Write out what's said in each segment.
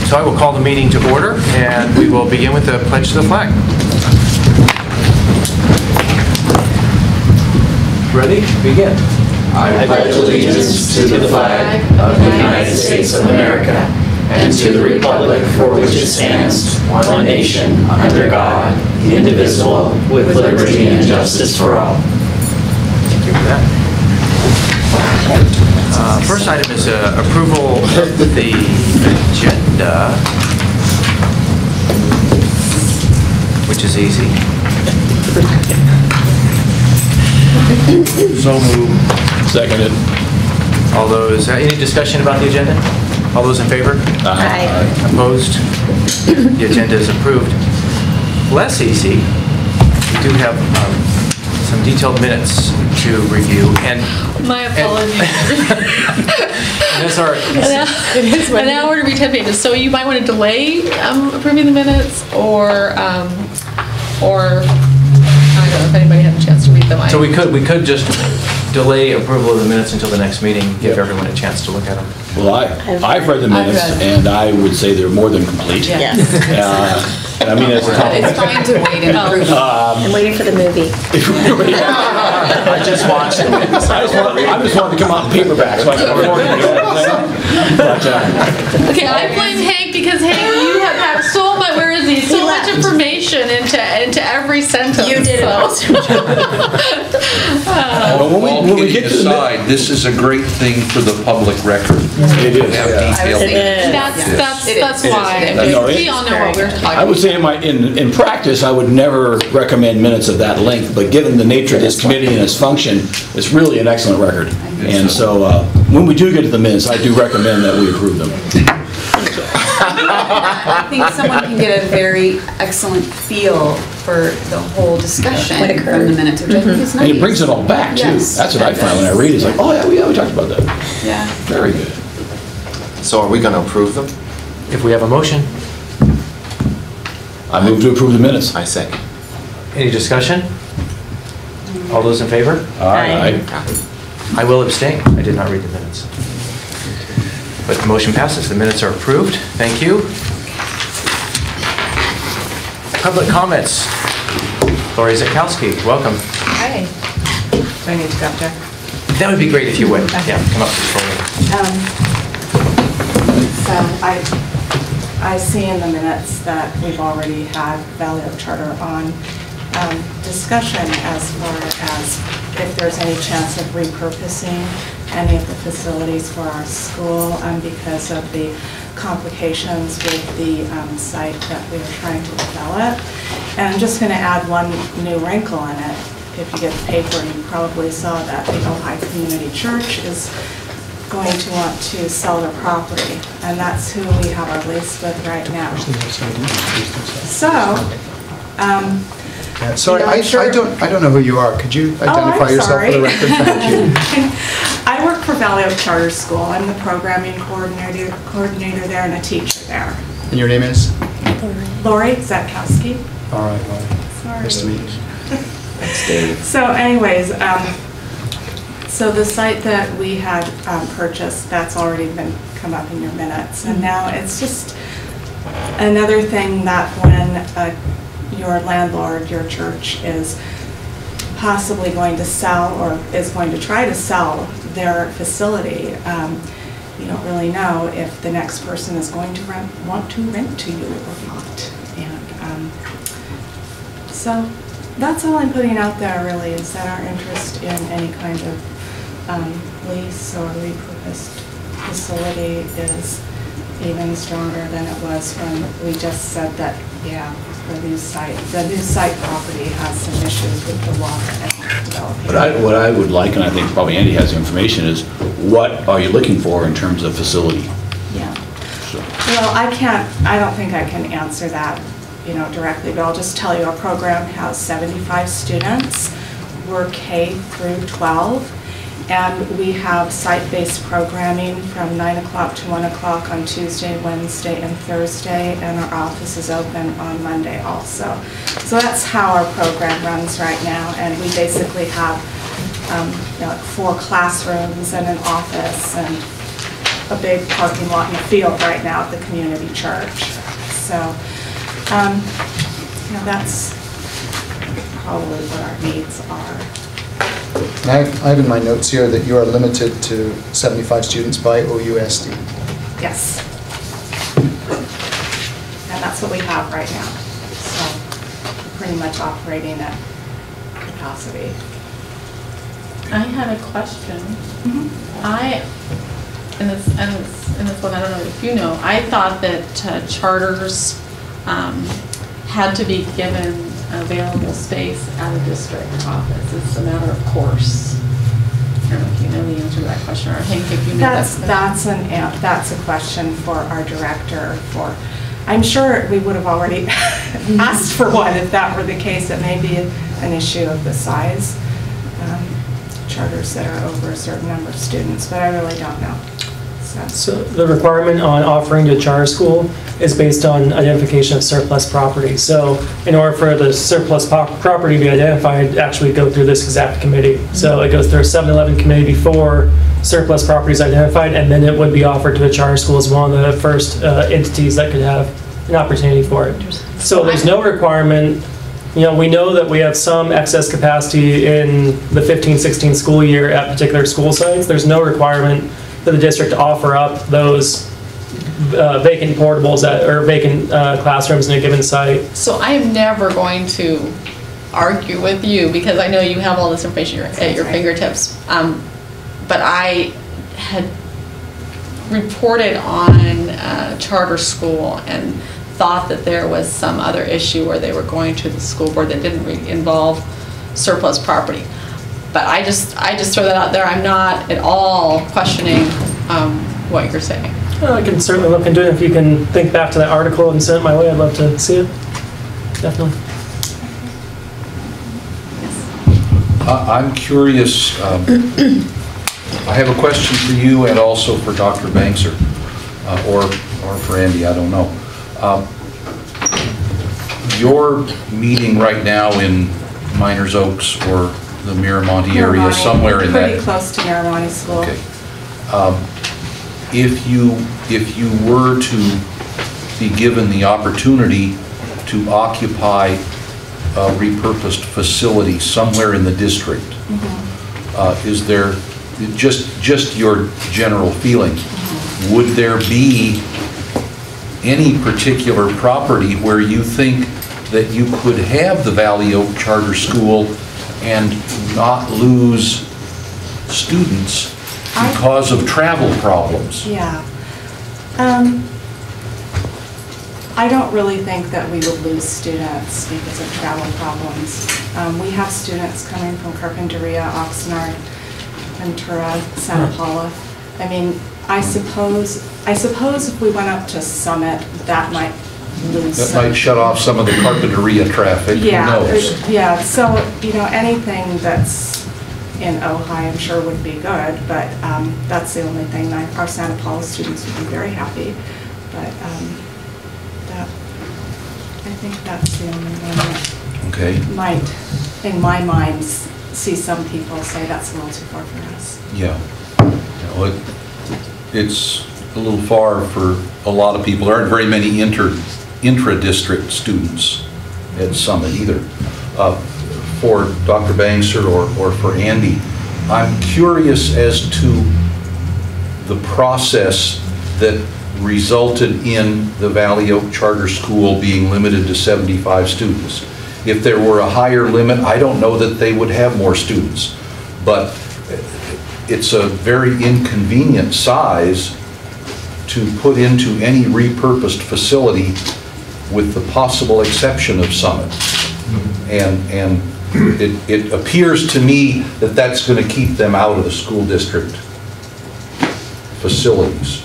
So I will call the meeting to order, and we will begin with the pledge to the flag. Ready? Begin. I pledge allegiance to the flag of the United States of America and to the republic for which it stands, one nation, under God, indivisible, with liberty and justice for all. Thank you for that. First item is approval of the agenda, which is easy. So moved. Seconded. All those, any discussion about the agenda? All those in favor? Aye. Opposed? The agenda is approved. Less easy, we do have some detailed minutes to review. And my apologies. and that's our, an hour to read 10 pages. So you might want to delay approving the minutes, or I don't know if anybody had a chance to read them. So we could just delay approval of the minutes until the next meeting, give everyone a chance to look at them. Well, I've read the minutes, and I would say they're more than complete. Yes. And I mean, as a compliment. It's trying to wait and approve. I'm waiting for the movie. I just watched it. I just wanted to come out in paperback so I could afford it. Okay, I blame Hank because Hank, you have had so much. Where is he? So much information into every sentence. You did it also. When we get to aside, this is a great thing for the public record. It is. That's why. We all know what we're talking about. I would say in practice, I would never recommend minutes of that length, but given the nature of this committee and its function, it's really an excellent record. And so when we do get to the minutes, I do recommend that we approve them. I think someone can get a very excellent feel for the whole discussion from the minutes, which I think is nice. And it brings it all back, too. Yes, that's what I find when I read it. It's like, oh, yeah, we talked about that. Yeah. Very good. So are we going to approve them? If we have a motion. I move to approve the minutes. I second. Any discussion? All those in favor? Aye. I will abstain. I did not read the minutes. But the motion passes. The minutes are approved. Thank you. Public comments. Lori Zakowski, welcome. Hi. Do I need to go up there? That would be great if you would. Okay. Yeah, come up to the podium. So I see in the minutes that we've already had Valley Oak Charter on discussion as far as if there's any chance of repurposing any of the facilities for our school because of the complications with the site that we are trying to develop. And I'm just going to add one new wrinkle in it. If you get the paper, you probably saw that the Ojai Community Church is going to want to sell their property, and that's who we have our lease with right now. So, sorry, I don't know who you are. Could you identify yourself for the record? Thank you. I work for Valley Oak Charter School. I'm the programming coordinator there and a teacher there. And your name is? Lori Zakowski. All right, Lori. Sorry. Nice to meet you. Thanks, Dave. So anyways, so the site that we had purchased, that's already been come up in your minutes. And now it's just another thing that when your landlord, your church, is possibly going to sell or is going to try to sell their facility, you don't really know if the next person is going to want to rent to you or not. And so that's all I'm putting out there really, is that our interest in any kind of lease or repurposed facility is even stronger than it was when we just said that, yeah, the new site property has some issues with the water and developing. But what I would like, and I think probably Andy has the information, is what are you looking for in terms of facility? Yeah. So. Well, I don't think I can answer that, directly, but I'll just tell you our program has 75 students. We're K through 12. And we have site-based programming from 9 o'clock to 1 o'clock on Tuesday, Wednesday, and Thursday, and our office is open on Monday also. So that's how our program runs right now, and we basically have like 4 classrooms and an office and a big parking lot in the field right now at the community church. So, that's probably what our needs are. I have in my notes here that you are limited to 75 students by OUSD. Yes. And that's what we have right now. So we're pretty much operating at capacity. I had a question. In this one, I don't know if you know, I thought that charters had to be given available space at a district office. It's a matter of course. I don't know if you know the answer to that question, or Hank, if you know that's a question for our director. I'm sure we would have already asked for one if that were the case. It may be an issue of the size. Charters that are over a certain number of students, but I really don't know. So the requirement on offering to a charter school is based on identification of surplus property. So in order for the surplus property to be identified, actually go through this exact committee. So it goes through a 7-Eleven committee before surplus property is identified, and then it would be offered to a charter school as one of the first entities that could have an opportunity for it. So there's no requirement. We know that we have some excess capacity in the 15-16 school year at particular school sites. There's no requirement for the district to offer up those vacant portables or vacant classrooms in a given site. So I am never going to argue with you because I know you have all this information at your fingertips. But I had reported on charter school and thought that there was some other issue where they were going to the school board that didn't involve surplus property. But I just throw that out there. I'm not at all questioning what you're saying. Well, I can certainly look into it. If you can think back to that article and send it my way, I'd love to see it. Definitely. I'm curious, I have a question for you and also for Dr. Bankser, or for Andy, I don't know. You're meeting right now in Miners Oaks or the Miramonte area, somewhere in that. Pretty close to Miramonte School. Okay. If you were to be given the opportunity to occupy a repurposed facility somewhere in the district, is there just your general feeling? Would there be any particular property where you think that you could have the Valley Oak Charter School and not lose students because of travel problems? Yeah. I don't really think that we would lose students because of travel problems. We have students coming from Carpinteria, Oxnard, Ventura, Santa Paula. I mean, I suppose if we went up to Summit, that might lose That might shut off some of the Carpinteria traffic, who knows? Yeah, so, anything that's in Ojai, I'm sure would be good, but that's the only thing. Our Santa Paula students would be very happy, but I think that's the only one that might, in my mind, see some people say that's a little too far for us. Yeah. It's a little far for a lot of people. There aren't very many intra-district students at Summit either. For Dr. Bankser or for Andy, I'm curious as to the process that resulted in the Valley Oak Charter School being limited to 75 students. If there were a higher limit, I don't know that they would have more students, but it's a very inconvenient size to put into any repurposed facility with the possible exception of Summit. And it appears to me that that's going to keep them out of the school district facilities.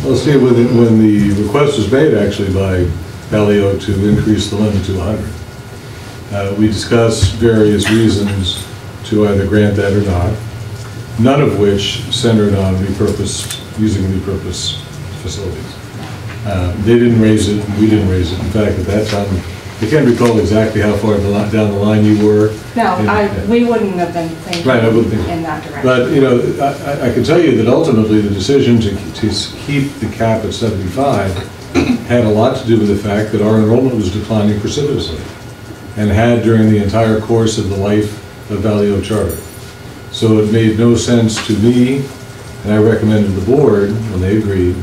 Well, see, when the request was made actually by Valley Oak to increase the limit to 100, we discussed various reasons to either grant that or not, none of which centered on using repurposed facilities. They didn't raise it, and we didn't raise it. In fact, at that time, I can't recall exactly how far down the line you were. No, we wouldn't have been thinking Right, I wouldn't think. in that direction. But, you know, I can tell you that ultimately the decision to keep the cap at 75 had a lot to do with the fact that our enrollment was declining precipitously and had during the entire course of the life of Valley Oak Charter. So it made no sense to me, and I recommended to the board, when they agreed,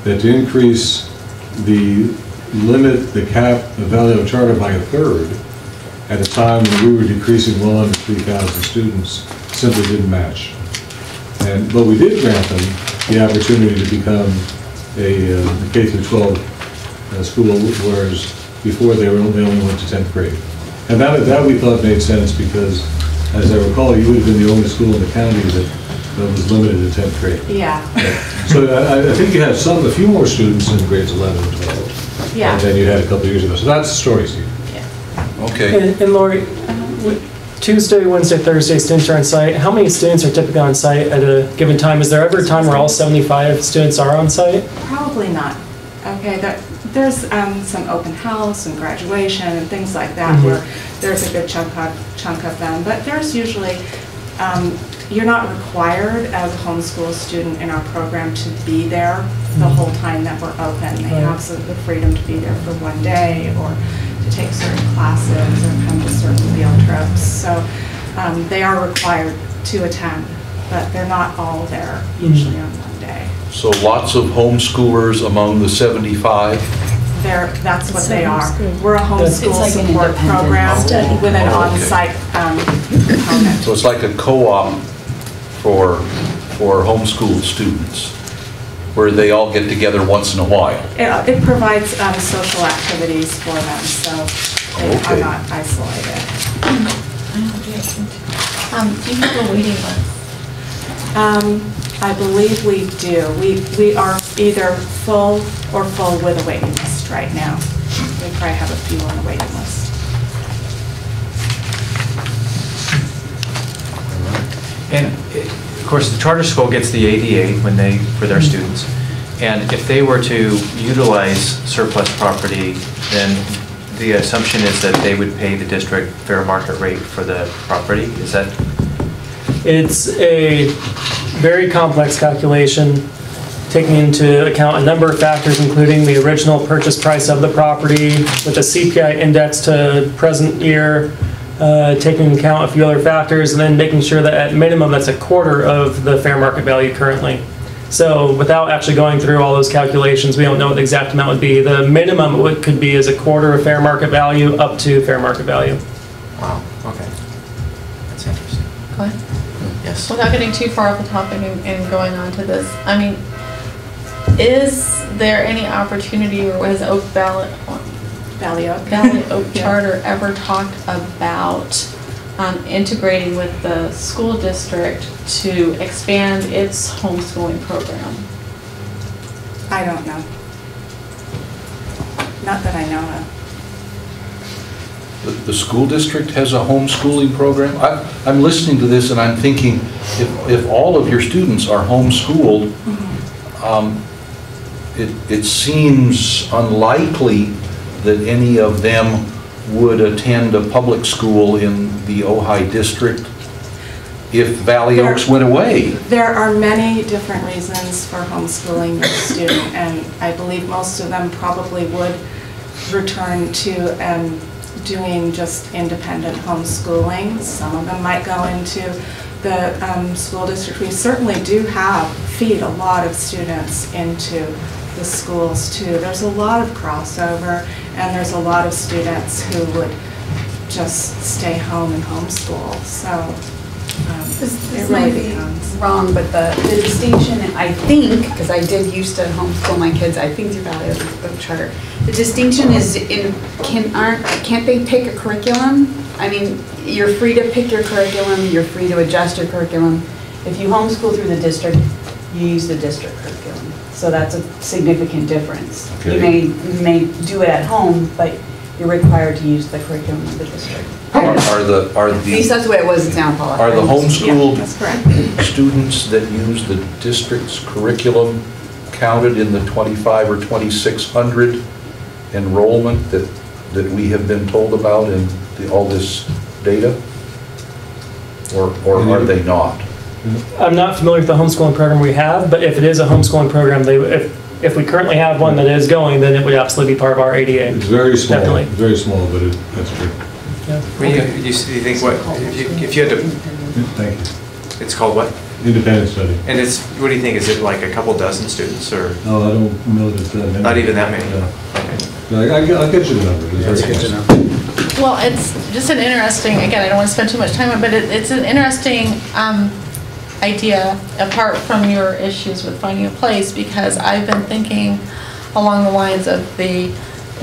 that to increase the cap of Valley Oak Charter by 1/3 at a time when we were decreasing well under 3,000 students simply didn't match. But we did grant them the opportunity to become a K through 12 school, whereas before they only went to 10th grade. And that we thought made sense because, as I recall, you would have been the only school in the county that was limited to 10th grade. Yeah. So I think you had a few more students in grades 11 and 12. Yeah. Than you had a couple of years ago. So that's the story, Steve. Okay. And Lori, Tuesday, Wednesday, Thursday, students are on site. How many students are typically on site at a given time? Is there ever a time where all 75 students are on site? Probably not. Okay, there's some open house and graduation and things like that where there's a good chunk of them, but there's usually, you're not required as a homeschool student in our program to be there the whole time that we're open. They have the freedom to be there for one day or to take certain classes or come to certain field trips. So they are required to attend, but they're not all there usually on one day. So lots of homeschoolers among the 75? That's what they are. We're a homeschool like support program with an on-site component. So it's like a co-op for homeschooled students, where they all get together once in a while. It provides social activities for them, so they are not isolated. Do you have a waiting list? I believe we do. We are either full or full with a waiting list right now. We probably have a few on the waiting list. And of course, the charter school gets the ADA for their students. And if they were to utilize surplus property, then the assumption is that they would pay the district fair market rate for the property. Is that? It's a very complex calculation, taking into account a number of factors, including the original purchase price of the property with a CPI index to present year, taking into account a few other factors, and then making sure that at minimum that's a quarter of the fair market value currently. So without actually going through all those calculations, we don't know what the exact amount would be. The minimum it could be is a quarter of fair market value up to fair market value. Wow, okay. That's interesting. Go ahead. Yes. Without getting too far off the topic and going on to this, I mean, is there any opportunity, or has Valley Oak Charter ever talked about integrating with the school district to expand its homeschooling program? I don't know. Not that I know of. The school district has a homeschooling program? I'm listening to this and I'm thinking, if all of your students are homeschooled, it seems unlikely that any of them would attend a public school in the Ojai district if Valley Oaks went away. There are many different reasons for homeschooling your student, and I believe most of them probably would return to doing just independent homeschooling. Some of them might go into the school district. We certainly do feed a lot of students into the schools too. There's a lot of crossover, and there's a lot of students who would just stay home and homeschool. So This it might really be depends. wrong, but the distinction, I think, because I did used to homeschool my kids, I think through Valley Oak Charter, the distinction is can't they pick a curriculum? I mean, you're free to pick your curriculum, you're free to adjust your curriculum. If you homeschool through the district, you use the district curriculum. So that's a significant difference. Okay. You may do it at home, but you're required to use the curriculum of the district. At least that's the way it was in Town Hall. Are the homeschooled that's correct. students that use the district's curriculum counted in the 2,500 or 2,600 enrollment that that we have been told about in all this data? Or are they not? I'm not familiar with the homeschooling program we have, but if it is a homeschooling program, if we currently have one that is going, then it would absolutely be part of our ADA. It's very small, Definitely. very small, but that's true. Yeah. Well, you think what, if you had to, Thank you. it's called what? Independent study. And it's, what do you think, is it like a couple dozen students or No, I don't know that it's that many. not even that many? No. Okay. I'll get you the number. It's very close. Well, it's just an interesting, again, I don't want to spend too much time on it, but it's an interesting idea, apart from your issues with finding a place, because I've been thinking along the lines of the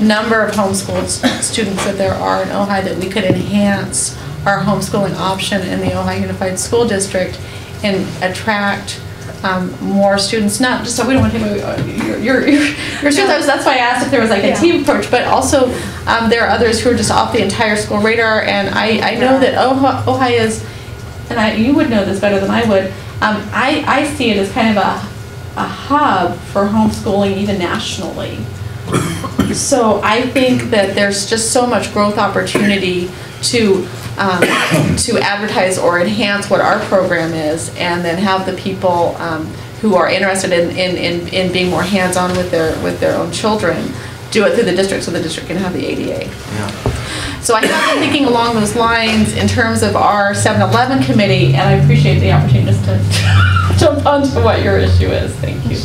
number of homeschooled students that there are in Ojai, that we could enhance our homeschooling option in the Ojai Unified School District and attract more students, not just, so we don't want to take away your students, that's why I asked if there was like a team approach, but also there are others who are just off the entire school radar, and I know that Ojai is, and you would know this better than I would, I see it as kind of a hub for homeschooling even nationally. So I think that there's just so much growth opportunity to advertise or enhance what our program is, and then have the people who are interested in being more hands-on with their own children do it through the district, so the district can have the ADA. Yeah. So I have been thinking along those lines in terms of our 7-Eleven committee, and I appreciate the opportunity just to jump onto what your issue is. Thank you.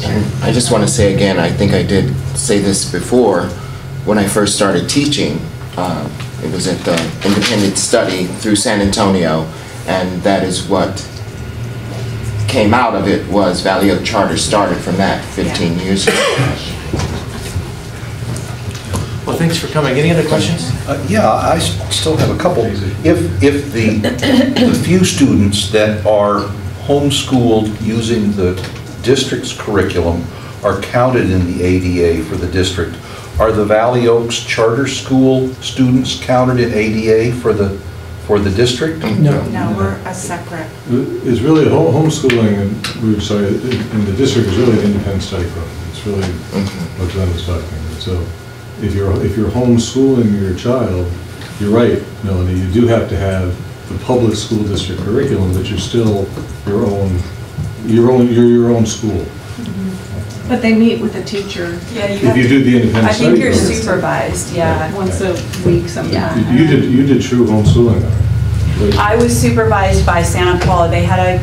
I just want to say again, I think I did say this before, when I first started teaching, it was at the independent study through San Antonio, and that is what came out of it, was Valley Oak Charter started from that 15 years ago. Well, thanks for coming. Any other questions? Yeah, I still have a couple. If the few students that are homeschooled using the district's curriculum are counted in the ADA for the district, are the Valley Oaks Charter School students counted in ADA for the district? No. No, we're a separate. It's really homeschooling, in the district is really an independent study program. It's really what Glenn was talking about. So if you're homeschooling your child, you're right, Melanie, you do have to have the public school district curriculum, but you're still your own school. But they meet with a teacher. Yeah, If you do the independent study I think you're program. supervised, yeah. Once a week, something like that. You did true homeschooling, though. I was supervised by Santa Paula. They had a.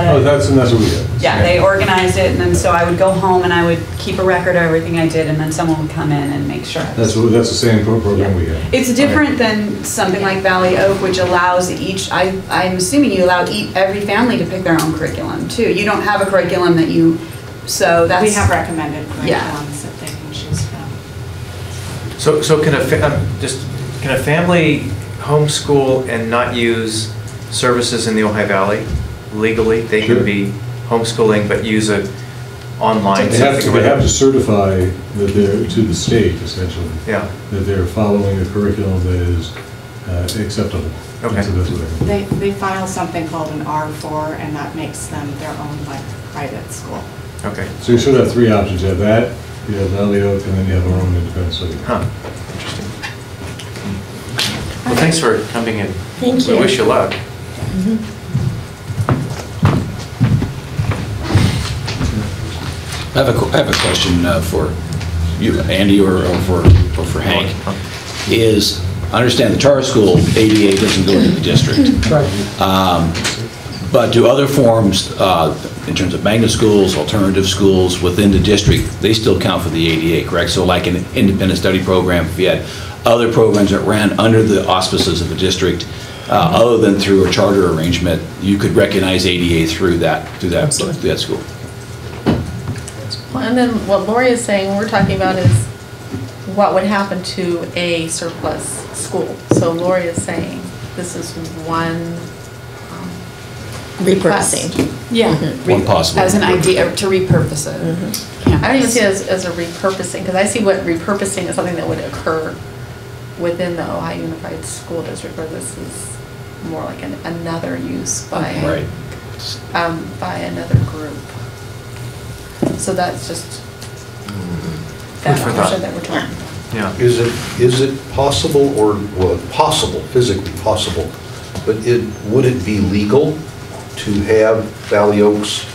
Oh, that's what we had. Yeah, they organized it, and then so I would go home and I would keep a record of everything I did, and then someone would come in and make sure. That's the same program we have. It's different than something like Valley Oak, which allows I'm assuming you allow every family to pick their own curriculum too. You don't have a curriculum that you, so that's. We have recommended Yeah. curriculums that they can choose from. So can a family homeschool and not use services in the Ojai Valley legally? They Sure. can be homeschooling but use it online. They have to certify that they're to the state, essentially. Yeah. That they're following a curriculum that is acceptable. Okay. That's the best way. They file something called an R4, and that makes them their own like private school. Okay. So you sort of have three options. You have that, you have Valley Oak, and then you have our own independent study. Huh. Interesting. Well, thanks for coming in. Thank you. We wish you luck. I have a question for you, Andy, or for Hank. Is, I understand the charter school ADA doesn't go into the district. But do other forms, in terms of magnet schools, alternative schools within the district, they still count for the ADA, correct? So like an independent study program, if you had other programs that ran under the auspices of the district, other than through a charter arrangement, you could recognize ADA through that school. Well, and then what Lori is saying, what we're talking about is what would happen to a surplus school. So Lori is saying this is one Repurposing. Yeah. One possible. As an idea, to repurpose it. I don't even see it as a repurposing, because I see what repurposing is something that would occur within the Ojai Unified School District, where this is more like another use by another group. So that's just that Food for option thought. that we're talking. Yeah. Is it possible, or, well, possible, physically possible, but would it be legal to have Valley Oaks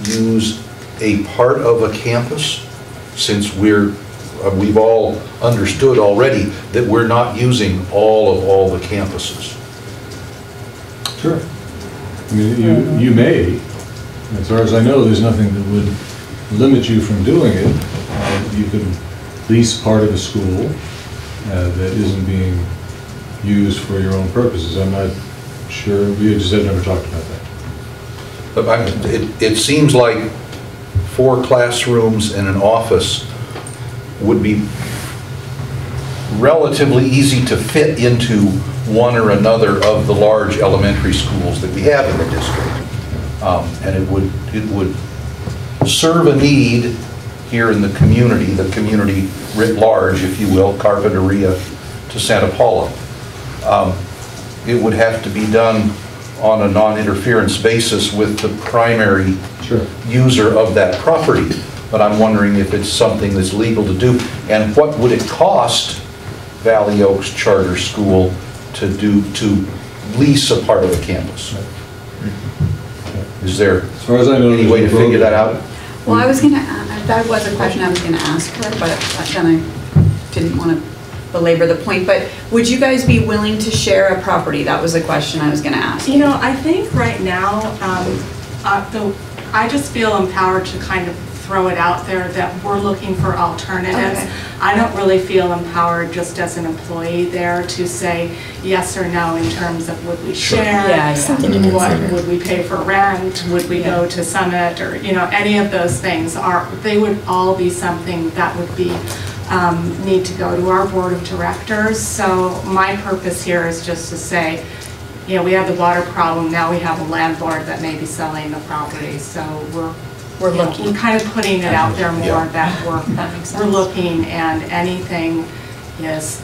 use a part of a campus, since we've all understood already that we're not using all the campuses? Sure. I mean, you may. As far as I know, there's nothing that would limit you from doing it. You could lease part of a school that isn't being used for your own purposes. I'm not sure, we just have never talked about that. But it seems like 4 classrooms and an office would be relatively easy to fit into one or another of the large elementary schools that we have in the district. And it would serve a need here in the community writ large, if you will, Carpinteria to Santa Paula. It would have to be done on a non-interference basis with the primary user of that property. But I'm wondering if it's something that's legal to do, and what would it cost Valley Oaks Charter School to lease a part of the campus? Is there as far as I know, any way to figure that out? Well, I was gonna, that was a question I was gonna ask her, but then I didn't want to belabor the point. But would you guys be willing to share a property? That was a question I was gonna ask. You know, I think right now, I just feel empowered to kind of throw it out there that we're looking for alternatives. Okay. I don't really feel empowered just as an employee there to say yes or no in terms of would we share, what would we pay for rent, would we go to Summit, or any of those things they would all be something that would be need to go to our board of directors. So my purpose here is just to say, we have the water problem, now we have a landlord that may be selling the property, so we're looking, kind of putting it out there more that we're looking, and anything is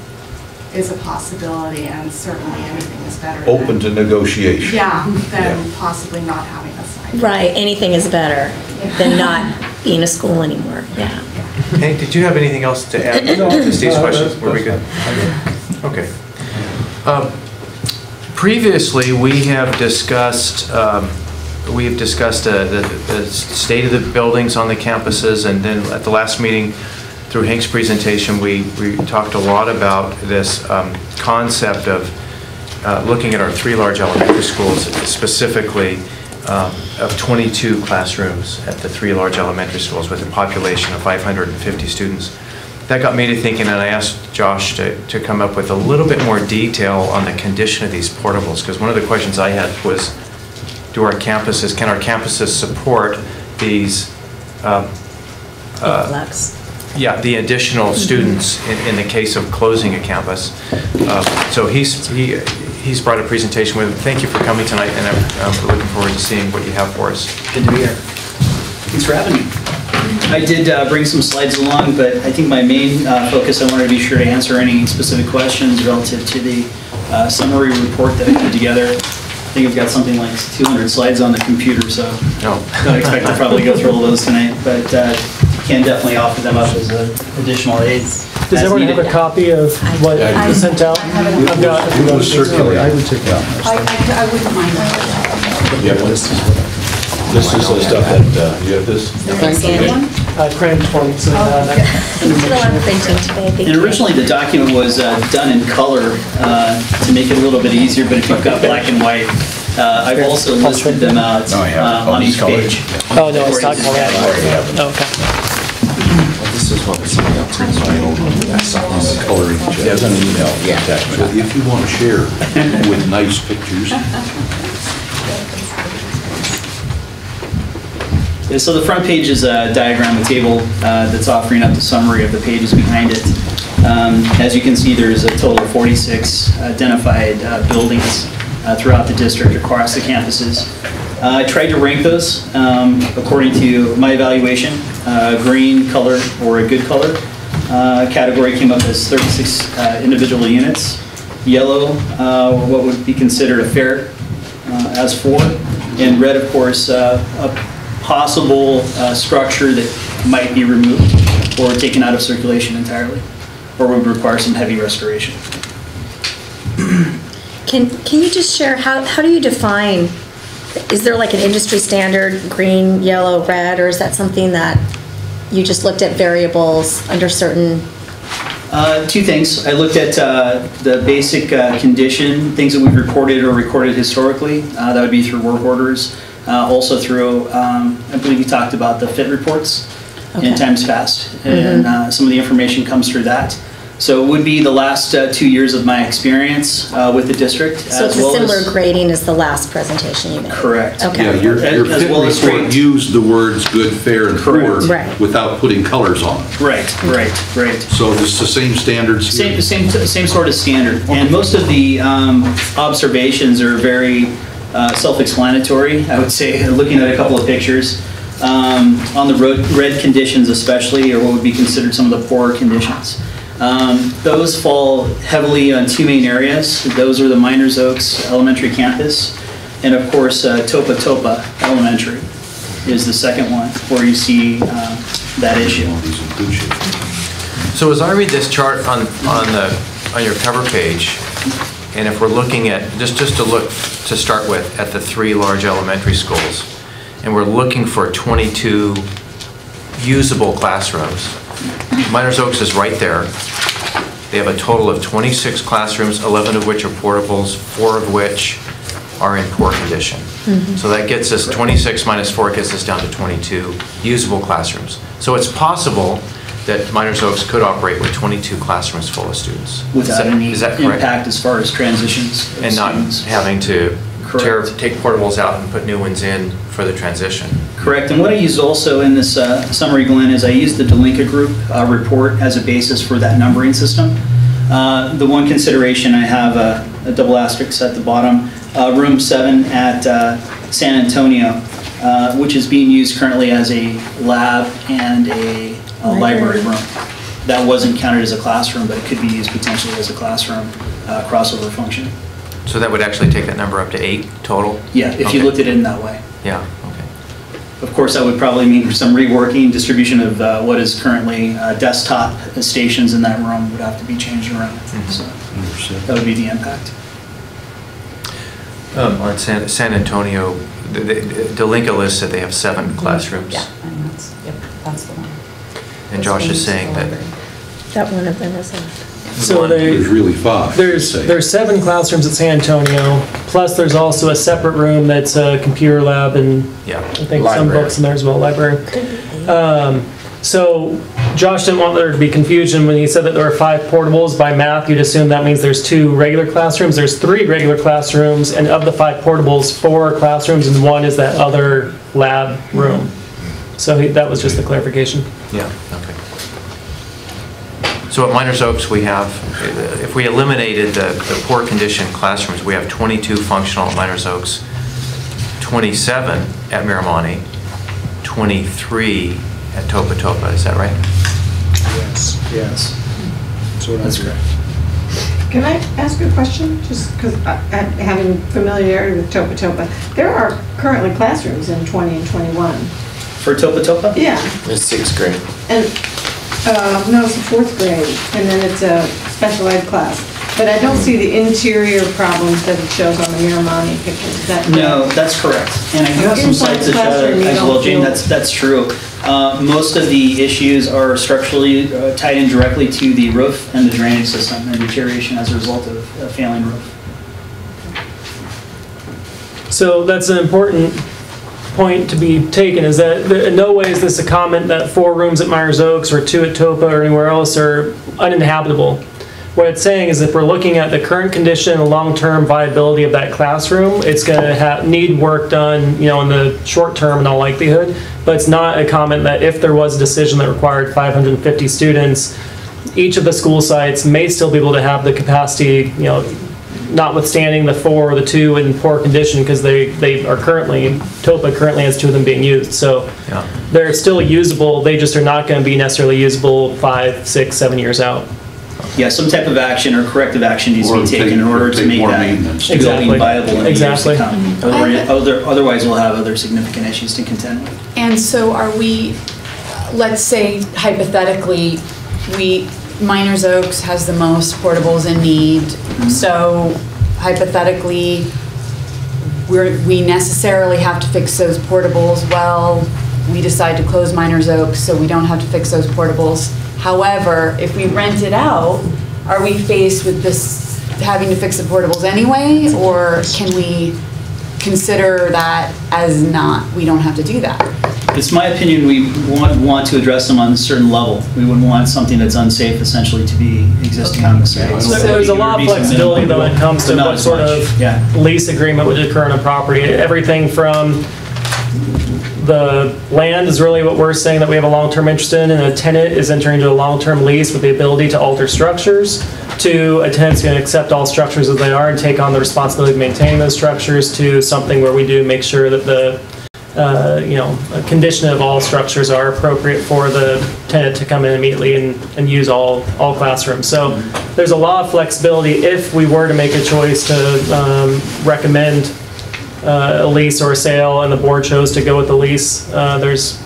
a possibility, and certainly anything is better Open to negotiation. Than possibly not having a site. Right, anything is better than not being a school anymore, yeah. Hank, did you have anything else to add to Steve's questions? Were we good? Okay. Previously, we have discussed the state of the buildings on the campuses, and then at the last meeting, through Hank's presentation, we talked a lot about this concept of looking at our 3 large elementary schools, specifically of 22 classrooms at the 3 large elementary schools with a population of 550 students. That got me to thinking, and I asked Josh to come up with a little bit more detail on the condition of these portables, because one of the questions I had was, can our campuses support these the additional students in the case of closing a campus? So he's brought a presentation with him. Thank you for coming tonight, and I'm looking forward to seeing what you have for us. Good to be here. Thanks for having me. I did bring some slides along, but I think my main focus, I wanted to be sure to answer any specific questions relative to the summary report that I put together. I think I've got something like 200 slides on the computer, so don't expect to probably go through all those tonight, but can definitely offer them up as additional aids. Does everyone have a copy of what was sent out? I've got I would take that. I wouldn't mind that. This is the stuff that, you have this? Printed for me, so And originally the document was done in color to make it a little bit easier, but if you've got black and white, I've also listed them out on each page. Oh, no, it's not colored. Okay. This is what we're sending out to That's on the coloring. There's an email. Yeah. So if you want to share with nice pictures. Yeah, so the front page is a diagram, a table that's offering up the summary of the pages behind it. As you can see, there's a total of 46 identified buildings throughout the district across the campuses. I tried to rank those according to my evaluation. Green color, or a good color, category came up as 36 individual units. Yellow, what would be considered a fair, as 4. And red, of course, a possible structure that might be removed or taken out of circulation entirely. or would require some heavy restoration. Can you just share, how do you define, is there like an industry standard, green, yellow, red, or is that something that you just looked at variables under certain? Two things. I looked at the basic condition, things that we've reported or recorded historically. That would be through work orders. Also through, I believe you talked about the fit reports in times past. And some of the information comes through that. So it would be the last 2 years of my experience with the district. So it's a similar grading as the last presentation you made? Correct. Okay. Yeah, your fit report used the words good, fair, and poor without putting colors on it. Right. So it's the same standards here? Same sort of standard. And most of the observations are very self-explanatory, I would say, looking at a couple of pictures. On the red conditions especially, or what would be considered some of the poorer conditions. Those fall heavily on two main areas. Those are the Miners Oaks Elementary Campus, and of course Topa Topa Elementary is the second one where you see that issue. So as I read this chart on your cover page, and if we're looking at, just to look to start with at the 3 large elementary schools, and we're looking for 22 usable classrooms. Miners Oaks is right there. They have a total of 26 classrooms, 11 of which are portables, 4 of which are in poor condition. So that gets us 26 minus 4 gets us down to 22 usable classrooms. So it's possible that Miners Oaks could operate with 22 classrooms full of students. Without any is that correct? Impact as far as transitions. And not having to take portables out and put new ones in for the transition. Correct. And what I used also in this summary, Glenn, is I used the Delinka Group report as a basis for that numbering system. The one consideration, I have a double asterisk at the bottom, room 7 at San Antonio, which is being used currently as a lab and a library room. That wasn't counted as a classroom, but it could be used potentially as a classroom crossover function. So that would actually take that number up to 8 total? Yeah, if you looked at it in that way. Yeah, okay. Of course, that would probably mean some reworking, distribution of what is currently desktop stations in that room would have to be changed around. So that would be the impact. On San Antonio, Delinka lists that they have 7 classrooms. Yeah, and that's the one. And Josh is saying that... That one of them is a... So there's really 5. There's 7 classrooms at San Antonio, plus there's also a separate room that's a computer lab and I think some books in there as well, library. So Josh didn't want there to be confusion when he said that there were 5 portables. By math, you'd assume that means there's 2 regular classrooms. There's 3 regular classrooms, and of the 5 portables, 4 are classrooms and 1 is that other lab room. So that was just the clarification. Yeah, okay. So at Miners Oaks, we have, if we eliminated the poor condition classrooms, we have 22 functional at Miners Oaks, 27 at Miramonte, 23 at Topa Topa. Is that right? Yes. That's correct. Can I ask a question? Just because having familiarity with Topa Topa, there are currently classrooms in 20 and 21. For Topa Topa? Yeah. It's 6th grade. And no, it's the 4th grade, and then it's a special ed class. But I don't see the interior problems that it shows on the Miramonte pictures. Is that No, that's correct. And I do have some slides that show that as well, Jane. That's true. Most of the issues are structurally tied in directly to the roof and the drainage system and deterioration as a result of a failing roof. So that's an important point to be taken, is that in no way is this a comment that 4 rooms at Miners Oaks or 2 at Topa or anywhere else are uninhabitable. What it's saying is if we're looking at the current condition and long-term viability of that classroom, it's going to need work done, in the short term in all likelihood, but it's not a comment that if there was a decision that required 550 students, each of the school sites may still be able to have the capacity, notwithstanding the 4 or the 2 in poor condition, because they are currently, Topa currently has 2 of them being used. So they're still usable, they just are not going to be necessarily usable 5, 6, 7 years out. Yeah, some type of action or corrective action needs to be taken in order to make that building viable in the years to come. Otherwise, we'll have other significant issues to contend with. And so are we, let's say hypothetically, we Miners Oaks has the most portables in need, so hypothetically, we necessarily have to fix those portables. Well, we decide to close Miners Oaks, so we don't have to fix those portables. However, if we rent it out, are we faced with this, having to fix the portables anyway, or can we consider that as not, we don't have to do that? It's my opinion we want to address them on a certain level. We wouldn't want something that's unsafe essentially to be existing on the site. So there's a lot of flexibility though when it comes to what sort of lease agreement would occur on a property. Everything from the land is really what we're saying that we have a long-term interest in, and a tenant is entering into a long-term lease with the ability to alter structures, to a tenant's going to accept all structures as they are and take on the responsibility of maintaining those structures, to something where we do make sure that the a condition of all structures are appropriate for the tenant to come in immediately and use all classrooms. So there's a lot of flexibility if we were to make a choice to recommend a lease or a sale and the board chose to go with the lease. There's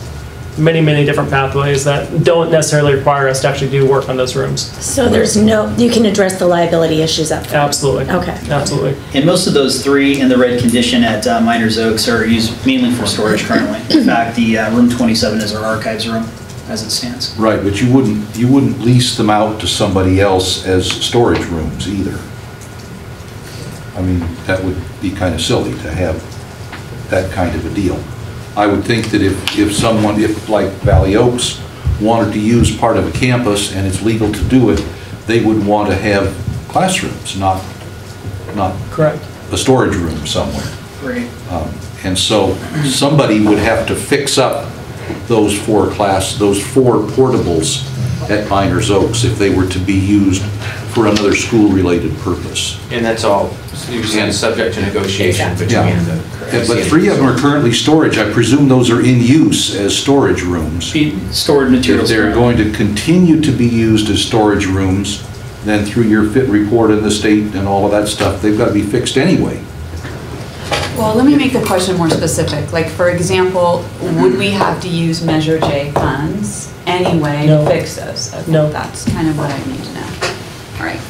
many different pathways that don't necessarily require us to actually do work on those rooms. So there's you can address the liability issues up front. Absolutely. Okay. Absolutely. And most of those three in the red condition at Miners Oaks are used mainly for storage currently. In fact, the room 27 is our archives room as it stands. Right, but you wouldn't lease them out to somebody else as storage rooms either. I mean, that would be kind of silly to have that kind of a deal. I would think that if like Valley Oaks wanted to use part of a campus and it's legal to do it, they would want to have classrooms, not correct a storage room somewhere. Great. And so somebody would have to fix up those four portables at Miners Oaks if they were to be used for another school-related purpose. And that's all, you're saying, subject to negotiation between the... But three of them are currently storage. I presume those are in use as storage rooms. Stored materials. If they're going to continue to be used as storage rooms, then through your fit report in the state and all of that stuff, they've got to be fixed anyway. Well, let me make the question more specific. Like, for example, would we have to use Measure J funds anyway to fix those? Okay, no. That's kind of what I need to know. All right.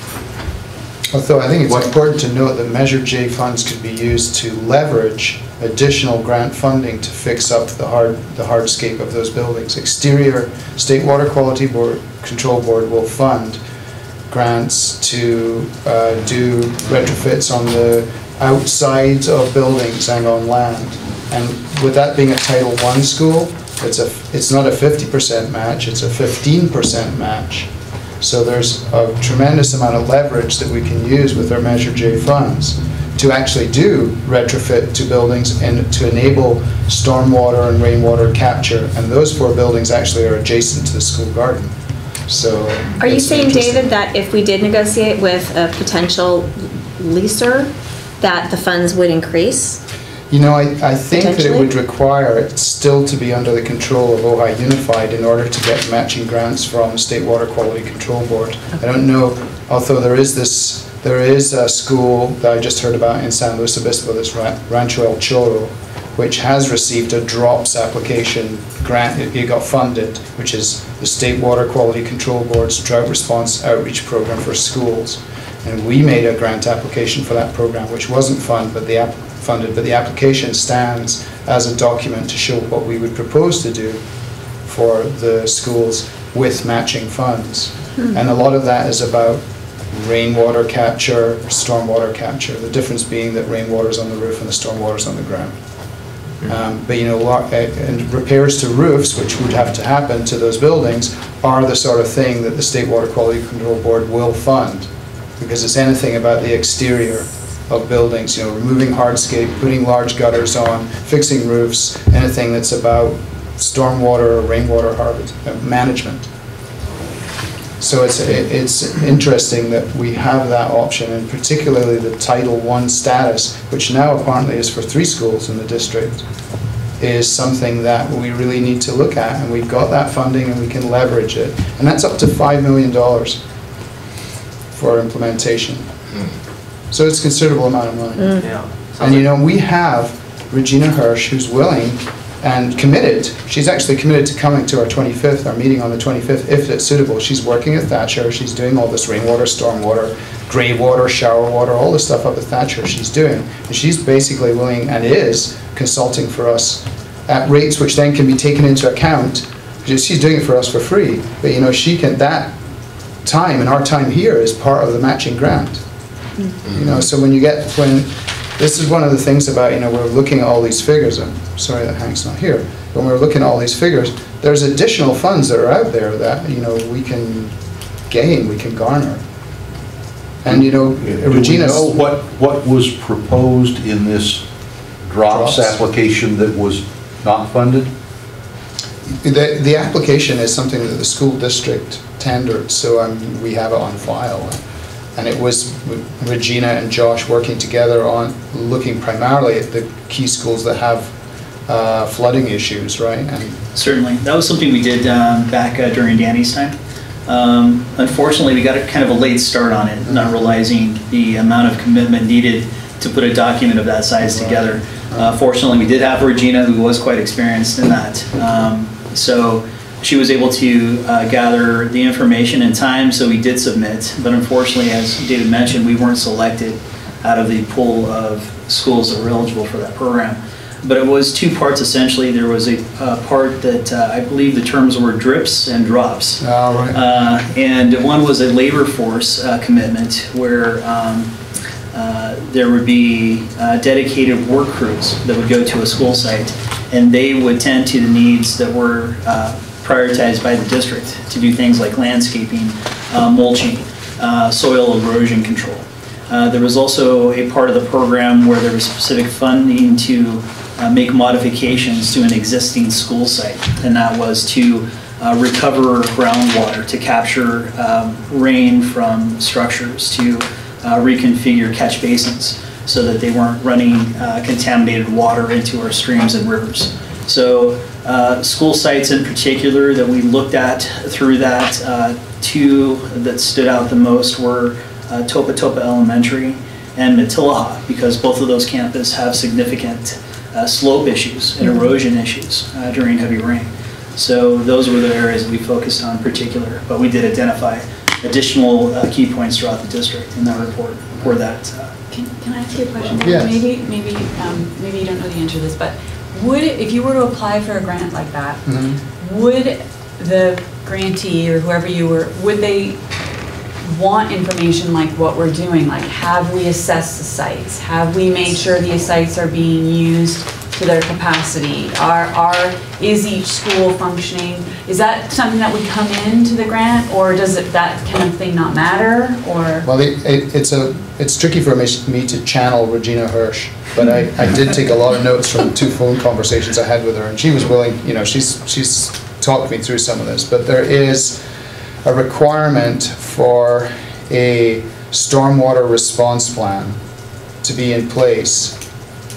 Although I think it's important to note that Measure J funds could be used to leverage additional grant funding to fix up the hardscape of those buildings. Exterior State Water Quality Control Board will fund grants to do retrofits on the outsides of buildings and on land. And with that being a Title I school, it's not a 50% match, it's a 15% match. So there's a tremendous amount of leverage that we can use with our Measure J funds to actually do retrofit to buildings and to enable stormwater and rainwater capture. And those four buildings actually are adjacent to the school garden. So are you saying, David, that if we did negotiate with a potential leaser, that the funds would increase? You know, I think that it would require it still to be under the control of OHI Unified in order to get matching grants from the State Water Quality Control Board. I don't know, although there is a school that I just heard about in San Luis Obispo, this Rancho El Choro, which has received a DROPS application grant. It got funded, which is the State Water Quality Control Board's Drought Response Outreach Program for schools. And we made a grant application for that program, which wasn't funded, but the application stands as a document to show what we would propose to do for the schools with matching funds. And a lot of that is about rainwater capture, stormwater capture, the difference being that rainwater is on the roof and the stormwater is on the ground. But you know, and repairs to roofs, which would have to happen to those buildings, are the sort of thing that the State Water Quality Control Board will fund, because it's anything about the exterior of buildings, you know, removing hardscape, putting large gutters on, fixing roofs, anything that's about stormwater or rainwater harvest management. So it's interesting that we have that option, and particularly the Title I status, which now apparently is for 3 schools in the district, is something that we really need to look at, and we've got that funding and we can leverage it. And that's up to $5 million for implementation. So it's a considerable amount of money. Yeah. And you know, we have Regina Hirsch, who's willing and committed. She's actually committed to coming to our meeting on the 25th, if it's suitable. She's working at Thatcher. She's doing all this rainwater, stormwater, grey water, shower water, all the stuff up at Thatcher she's doing. And she's basically willing, and is, consulting for us at rates which then can be taken into account. She's doing it for us for free. But you know, she can, that time and our time here is part of the matching grant. You know, so when this is one of the things about, you know, we're looking at all these figures. I'm sorry that Hank's not here. When we're looking at all these figures, there's additional funds that are out there that, you know, we can gain, we can garner. And, you know, Regina's... Do we know what was proposed in this drops application that was not funded? The application is something that the school district tendered, so we have it on file. And it was Regina and Josh working together on looking primarily at the key schools that have flooding issues, right? And certainly. That was something we did back during Danny's time. Unfortunately, we got kind of a late start on it, not realizing the amount of commitment needed to put a document of that size together. Fortunately, we did have Regina, who was quite experienced in that. So she was able to gather the information in time, so we did submit. But unfortunately, as David mentioned, we weren't selected out of the pool of schools that were eligible for that program. But it was two parts essentially. There was a part that I believe the terms were drips and drops. Oh, right. And one was a labor force commitment where there would be dedicated work crews that would go to a school site, and they would tend to the needs that were prioritized by the district to do things like landscaping, mulching, soil erosion control. There was also a part of the program where there was specific funding to make modifications to an existing school site, and that was to recover groundwater, to capture rain from structures, to reconfigure catch basins so that they weren't running contaminated water into our streams and rivers. So school sites in particular that we looked at through that, two that stood out the most were Topa Topa Elementary and Matilaha, because both of those campuses have significant slope issues and erosion issues during heavy rain. So those were the areas that we focused on in particular, but we did identify additional key points throughout the district in that report for that. Can I ask you a question? Yes. Maybe you don't know the answer to this, but if you were to apply for a grant like that, would the grantee or whoever would they want information like what we're doing? Like, have we assessed the sites? Have we made sure these sites are being used to their capacity? Is each school functioning? Is that something that would come into the grant, or does that kind of thing not matter? Or well, it's tricky for me to channel Regina Hirsch, but I did take a lot of notes from 2 phone conversations I had with her, and she was willing. You know, she's talked me through some of this, but there is a requirement for a stormwater response plan to be in place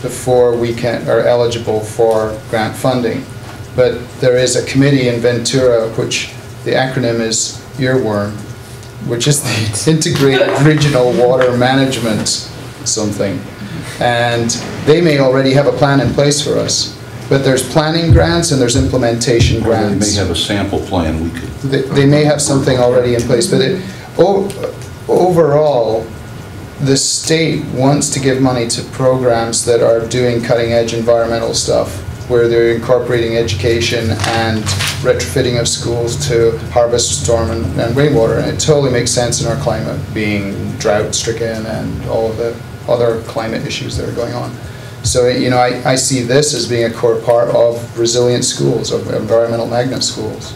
before we are eligible for grant funding. But there is a committee in Ventura, which the acronym is EARWORM, which is the Integrated Regional Water Management something. And they may already have a plan in place for us. But there's planning grants and there's implementation grants. They may have a sample plan we could... They may have something already in place, but overall, the state wants to give money to programs that are doing cutting-edge environmental stuff, where they're incorporating education and retrofitting of schools to harvest storm and rainwater. And it totally makes sense in our climate, being drought-stricken and all of the other climate issues that are going on. So, you know, I see this as being a core part of resilient schools, of environmental magnet schools.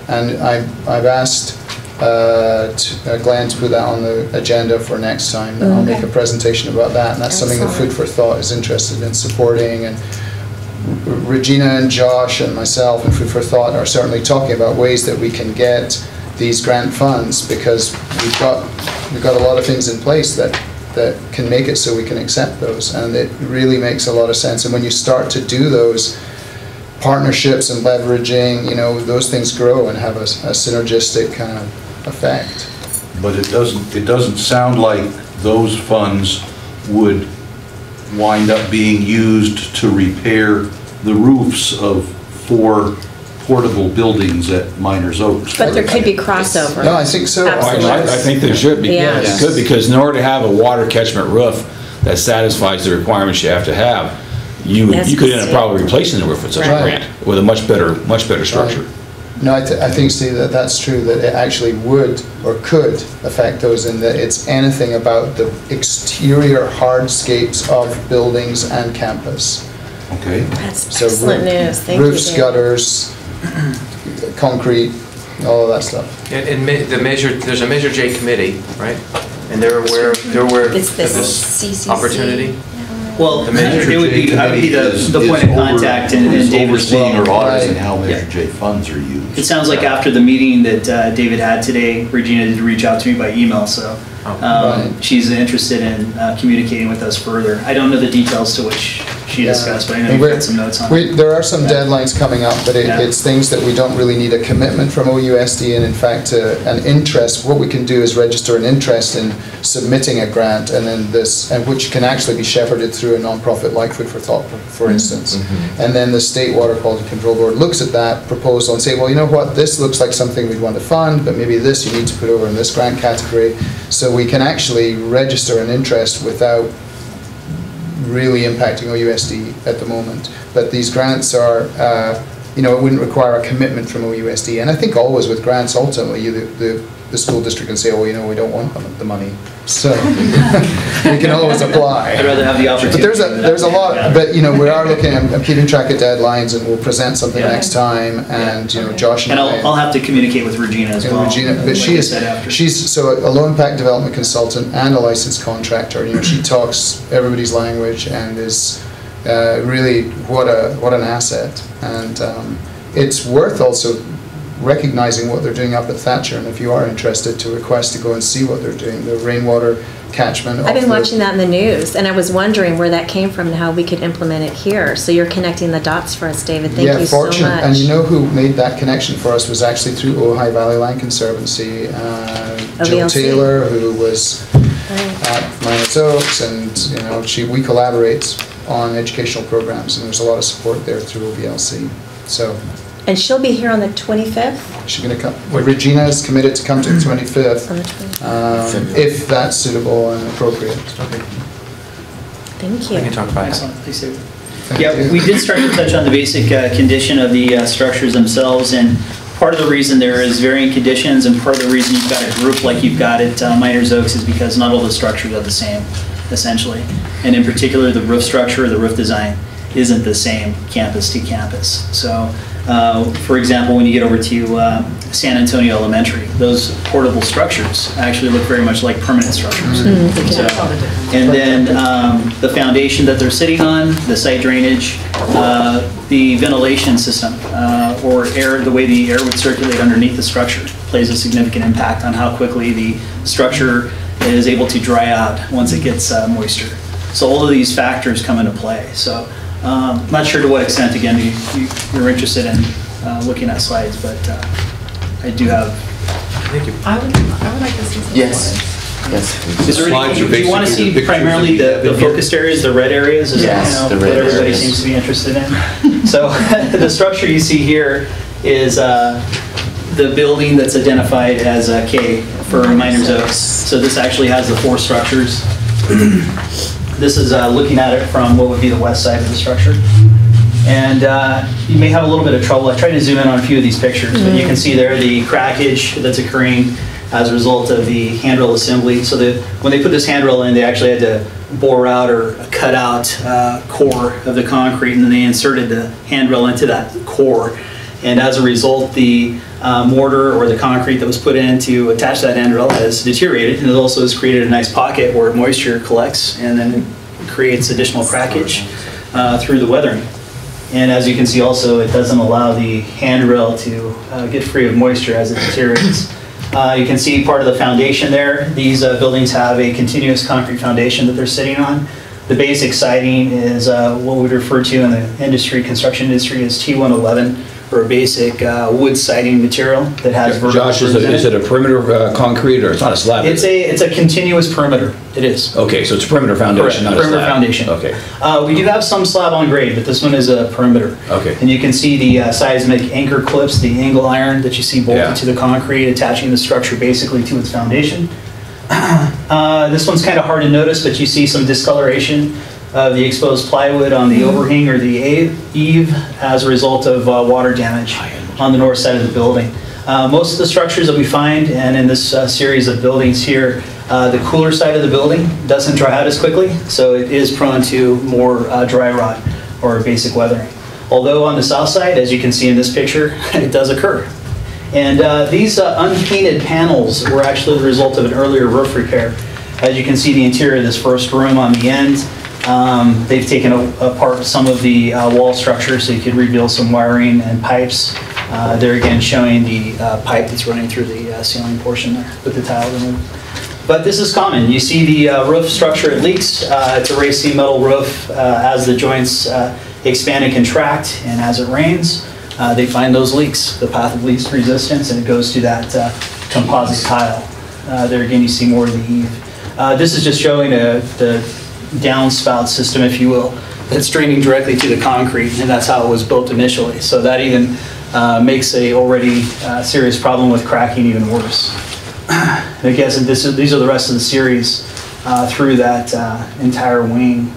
And I've asked Glenn to put that on the agenda for next time, and I'll make a presentation about that. And that's something that Food for Thought is interested in supporting. And Regina and Josh and myself and Food for Thought are certainly talking about ways that we can get these grant funds, because we've got a lot of things in place that can make it so we can accept those, and it really makes a lot of sense. And when you start to do those partnerships and leveraging, you know, those things grow and have a synergistic kind of effect. But it doesn't sound like those funds would wind up being used to repair the roofs of 4 portable buildings at Miners Oaks. But there could be crossover. No, I think so. Absolutely. I think there should be, Yeah. yes, good, because in order to have a water catchment roof that satisfies the requirements you have to have, you could end up probably replacing the roof with such a Right. grant, with a much better structure. No, I think, Steve, that's true, that it actually would or could affect those in that it's anything about the exterior hardscapes of buildings and campus. Okay. That's So excellent news. Thank you, roofs, Dave. gutters, concrete, all of that stuff. And there's a Measure J committee, right? And they're aware of It's this this CCC. opportunity? Well, The Measure it would be, I would be the point of contact and David as well. Overseeing or auditing how Yeah. Measure J funds are used. It sounds like after the meeting that David had today, Regina did reach out to me by email, so Right. she's interested in communicating with us further. I don't know the details to which she discussed, but I know you've got some notes on it. There are some deadlines coming up, but it's things that we don't really need a commitment from OUSD, and in fact, an interest. What we can do is register an interest in submitting a grant, and then and which can actually be shepherded through a nonprofit like Food for Thought, for instance. And then the State Water Quality Control Board looks at that proposal and say, well, you know what, this looks like something we'd want to fund, but maybe this you need to put over in this grant category. So we can actually register an interest without really impacting OUSD at the moment. But these grants are, it wouldn't require a commitment from OUSD. And I think always with grants, ultimately, the school district can say, oh, we don't want the money. So we can always apply. I'd rather have the opportunity. But there's a lot, but we are looking, I'm keeping track of deadlines, and we'll present something next time, and Josh and I. And I'll have to communicate with Regina as well. Regina, but like she's a low impact development consultant and a licensed contractor. She talks everybody's language and is really what an asset. And it's worth also recognizing what they're doing up at Thatcher, and if you are interested, to request to go and see what they're doing, the rainwater catchment. I've been watching that in the news, and I was wondering where that came from and how we could implement it here. So you're connecting the dots for us, David. Thank you so much. And you know who made that connection for us was actually through Ojai Valley Land Conservancy. Jill Taylor, who was at Miners Oaks, and we collaborate on educational programs, and there's a lot of support there through OVLC. And she'll be here on the 25th? She's going to come. Regina is committed to come to the 25th, On the 25th. if that's suitable and appropriate. Thank you. We can talk about it. Excellent. Thanks, David. Thank Yeah, you. we did start to touch on the basic condition of the structures themselves, and part of the reason there is varying conditions, and part of the reason you've got a group like you've got at Miners Oaks is because not all the structures are the same, essentially. And in particular, the roof structure, the roof design isn't the same campus to campus. So, for example, when you get over to San Antonio Elementary, those portable structures actually look very much like permanent structures. So, and then the foundation that they're sitting on, the site drainage, the ventilation system, or air, the way the air would circulate underneath the structure plays a significant impact on how quickly the structure is able to dry out once it gets moisture. So all of these factors come into play. So not sure to what extent, again, you're interested in looking at slides, but I do have. Thank you. I would like to see some Yes. slides. Yes. Is there any, Slides are do you want to basically the see primarily pictures that we the have in focused areas, the red areas? Is Yes, that, the what red everybody areas. seems to be interested in? So the structure you see here is the building that's identified as K for Miners Oaks. So this actually has the 4 structures. This is looking at it from what would be the west side of the structure. And you may have a little bit of trouble. I tried to zoom in on a few of these pictures, but you can see there the crackage that's occurring as a result of the handrail assembly. So that when they put this handrail in, they actually had to bore out or cut out core of the concrete, and then they inserted the handrail into that core. And as a result, the mortar or the concrete that was put in to attach that handrail has deteriorated, and it also has created a nice pocket where moisture collects and then creates additional crackage through the weathering. And as you can see also, it doesn't allow the handrail to get free of moisture as it deteriorates. You can see part of the foundation there. These buildings have a continuous concrete foundation that they're sitting on. The basic siding is what we refer to in the industry, construction industry, as T111, or a basic wood siding material that has vertical Josh, grooves in is it a perimeter concrete, or it's not a slab? It's a continuous perimeter. It is. Okay, so it's a perimeter foundation, not a slab. Perimeter foundation. Okay. We do have some slab on grade, but this one is a perimeter. Okay. And you can see the seismic anchor clips, the angle iron that you see bolted to the concrete, attaching the structure basically to its foundation. This one's kind of hard to notice, but you see some discoloration of the exposed plywood on the overhang or the eave as a result of water damage on the north side of the building. Most of the structures that we find, and in this series of buildings here, the cooler side of the building doesn't dry out as quickly, so it is prone to more dry rot or basic weathering. Although on the south side, as you can see in this picture, it does occur. And these unpainted panels were actually the result of an earlier roof repair. As you can see the interior of this first room on the end, they've taken apart some of the wall structure so you could rebuild some wiring and pipes. There again showing the pipe that's running through the ceiling portion there with the tile removed. But this is common. You see the roof structure, it leaks. It's a raised seam metal roof. As the joints expand and contract, and as it rains, they find those leaks, the path of least resistance, and it goes to that composite tile. There again, you see more of the eave. This is just showing the downspout system, if you will, that's draining directly to the concrete, and that's how it was built initially. So that even makes a already serious problem with cracking even worse. I guess these are the rest of the series through that entire wing.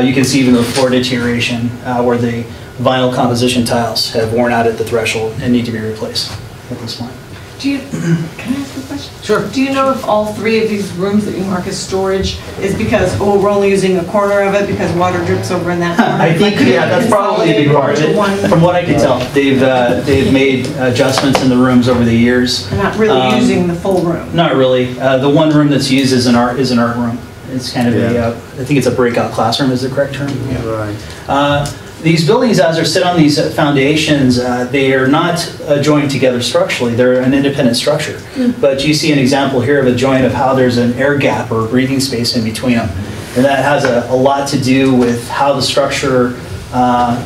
You can see even the floor deterioration where the vinyl composition tiles have worn out at the threshold and need to be replaced at this point. Can I ask a question? Sure. Do you know if all three of these rooms that you mark as storage is because, we're only using a corner of it because water drips over in that corner? I think, yeah, that's probably a big part of it. From what I can tell, they've made adjustments in the rooms over the years. They're not really using the full room? Not really. The one room that's used is an art room. It's kind of I think it's a breakout classroom is the correct term. Yeah. Right. These buildings, as they're sit on these foundations, they are not joined together structurally. They're an independent structure. But you see an example here of a joint of how there's an air gap or breathing space in between them. And that has a lot to do with how the structure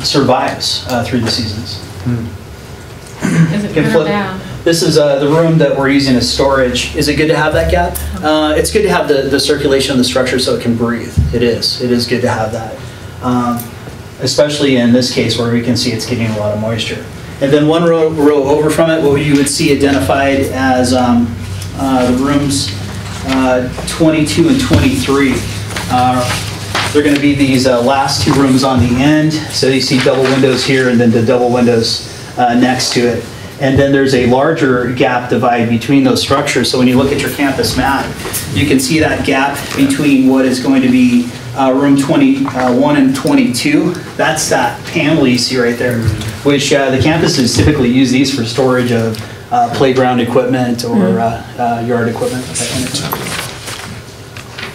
survives through the seasons. Is it good or bad? This is the room that we're using as storage. Is it good to have that gap? It's good to have the circulation of the structure so it can breathe. It is. It is good to have that. Especially in this case where we can see it's getting a lot of moisture. And then one row over from it, what you would see identified as the rooms 22 and 23. They're going to be these last two rooms on the end. So you see double windows here and then the double windows next to it. And then there's a larger gap divide between those structures. So when you look at your campus map, you can see that gap between what is going to be room 21 and 22. That's that panel you see right there, which the campuses typically use these for storage of playground equipment or yard equipment.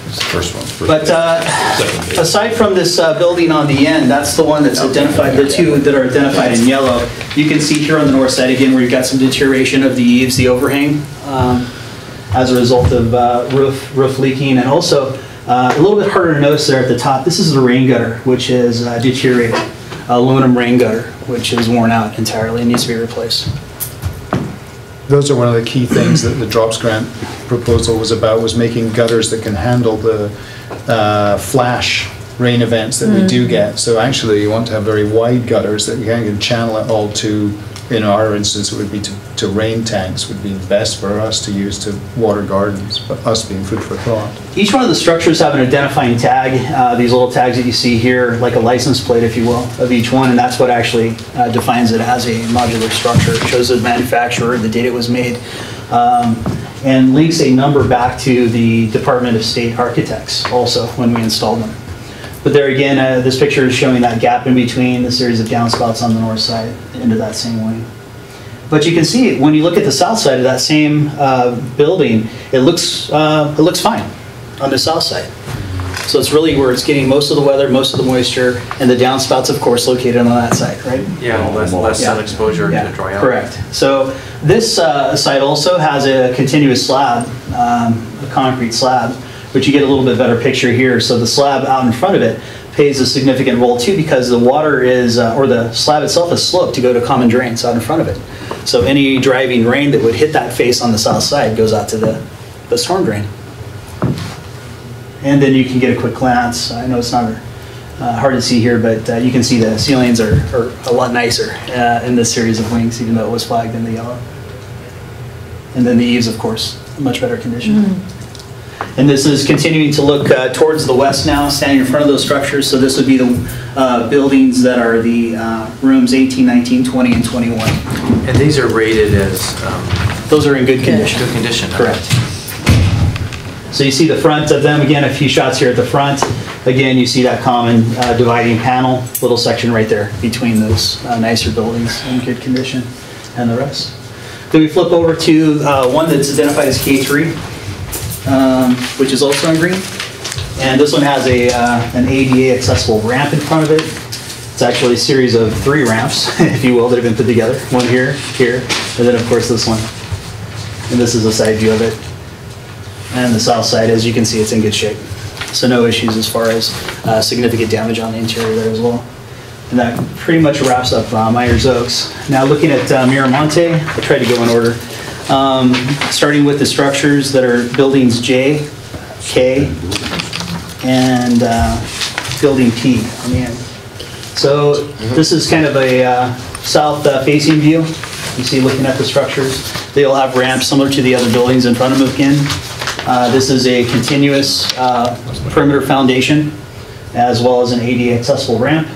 It's the first one. But aside from this building on the end, that's the one that's identified, the two that are identified in yellow. You can see here on the north side again where you've got some deterioration of the eaves, the overhang, as a result of roof leaking, and also a little bit harder to notice there at the top. This is the rain gutter, which is deteriorated, aluminum rain gutter, which is worn out entirely and needs to be replaced. Those are one of the key things that the DROPS grant proposal was about, was making gutters that can handle the flash rain events that we do get. So actually you want to have very wide gutters that you can channel it all to, in our instance, it would be to rain tanks would be best for us to use to water gardens, but us being food for thought. Each one of the structures have an identifying tag, these little tags that you see here, like a license plate, if you will, of each one, and that's what actually defines it as a modular structure. It shows the manufacturer, the date it was made, and links a number back to the Department of State architects also when we installed them. But there again, this picture is showing that gap in between the series of downspouts on the north side into that same wing. But you can see when you look at the south side of that same building, it looks fine on the south side. So it's really where it's getting most of the weather, most of the moisture, and the downspouts, of course, located on that side, right? Yeah, less sun exposure to dry out. Correct. So this site also has a continuous slab, a concrete slab, but you get a little bit better picture here. So the slab out in front of it plays a significant role too, because the water is, or the slab itself is sloped to go to common drains out in front of it. So any driving rain that would hit that face on the south side goes out to the storm drain. And then you can get a quick glance. I know it's not hard to see here, but you can see the ceilings are a lot nicer in this series of wings, even though it was flagged in the yellow. And then the eaves, of course, in much better condition. And this is continuing to look towards the west now, standing in front of those structures. So this would be the buildings that are the rooms 18, 19, 20, and 21. And these are rated as... those are in good condition. Good condition. Correct. So you see the front of them, again, a few shots here at the front. Again, you see that common dividing panel, little section right there between those nicer buildings in good condition and the rest. Then we flip over to one that's identified as K3, which is also in green. And this one has an ADA accessible ramp in front of it. It's actually a series of 3 ramps, if you will, that have been put together. One here, here, and then of course this one. And this is a side view of it. And the south side, as you can see, it's in good shape. So no issues as far as significant damage on the interior there as well. And that pretty much wraps up Myers Oaks. Now looking at Miramonte, I tried to go in order. Starting with the structures that are buildings J, K, and building P on the end. So this is kind of a south-facing view. You see looking at the structures. They'll have ramps similar to the other buildings in front of them again. This is a continuous perimeter foundation, as well as an ADA accessible ramp.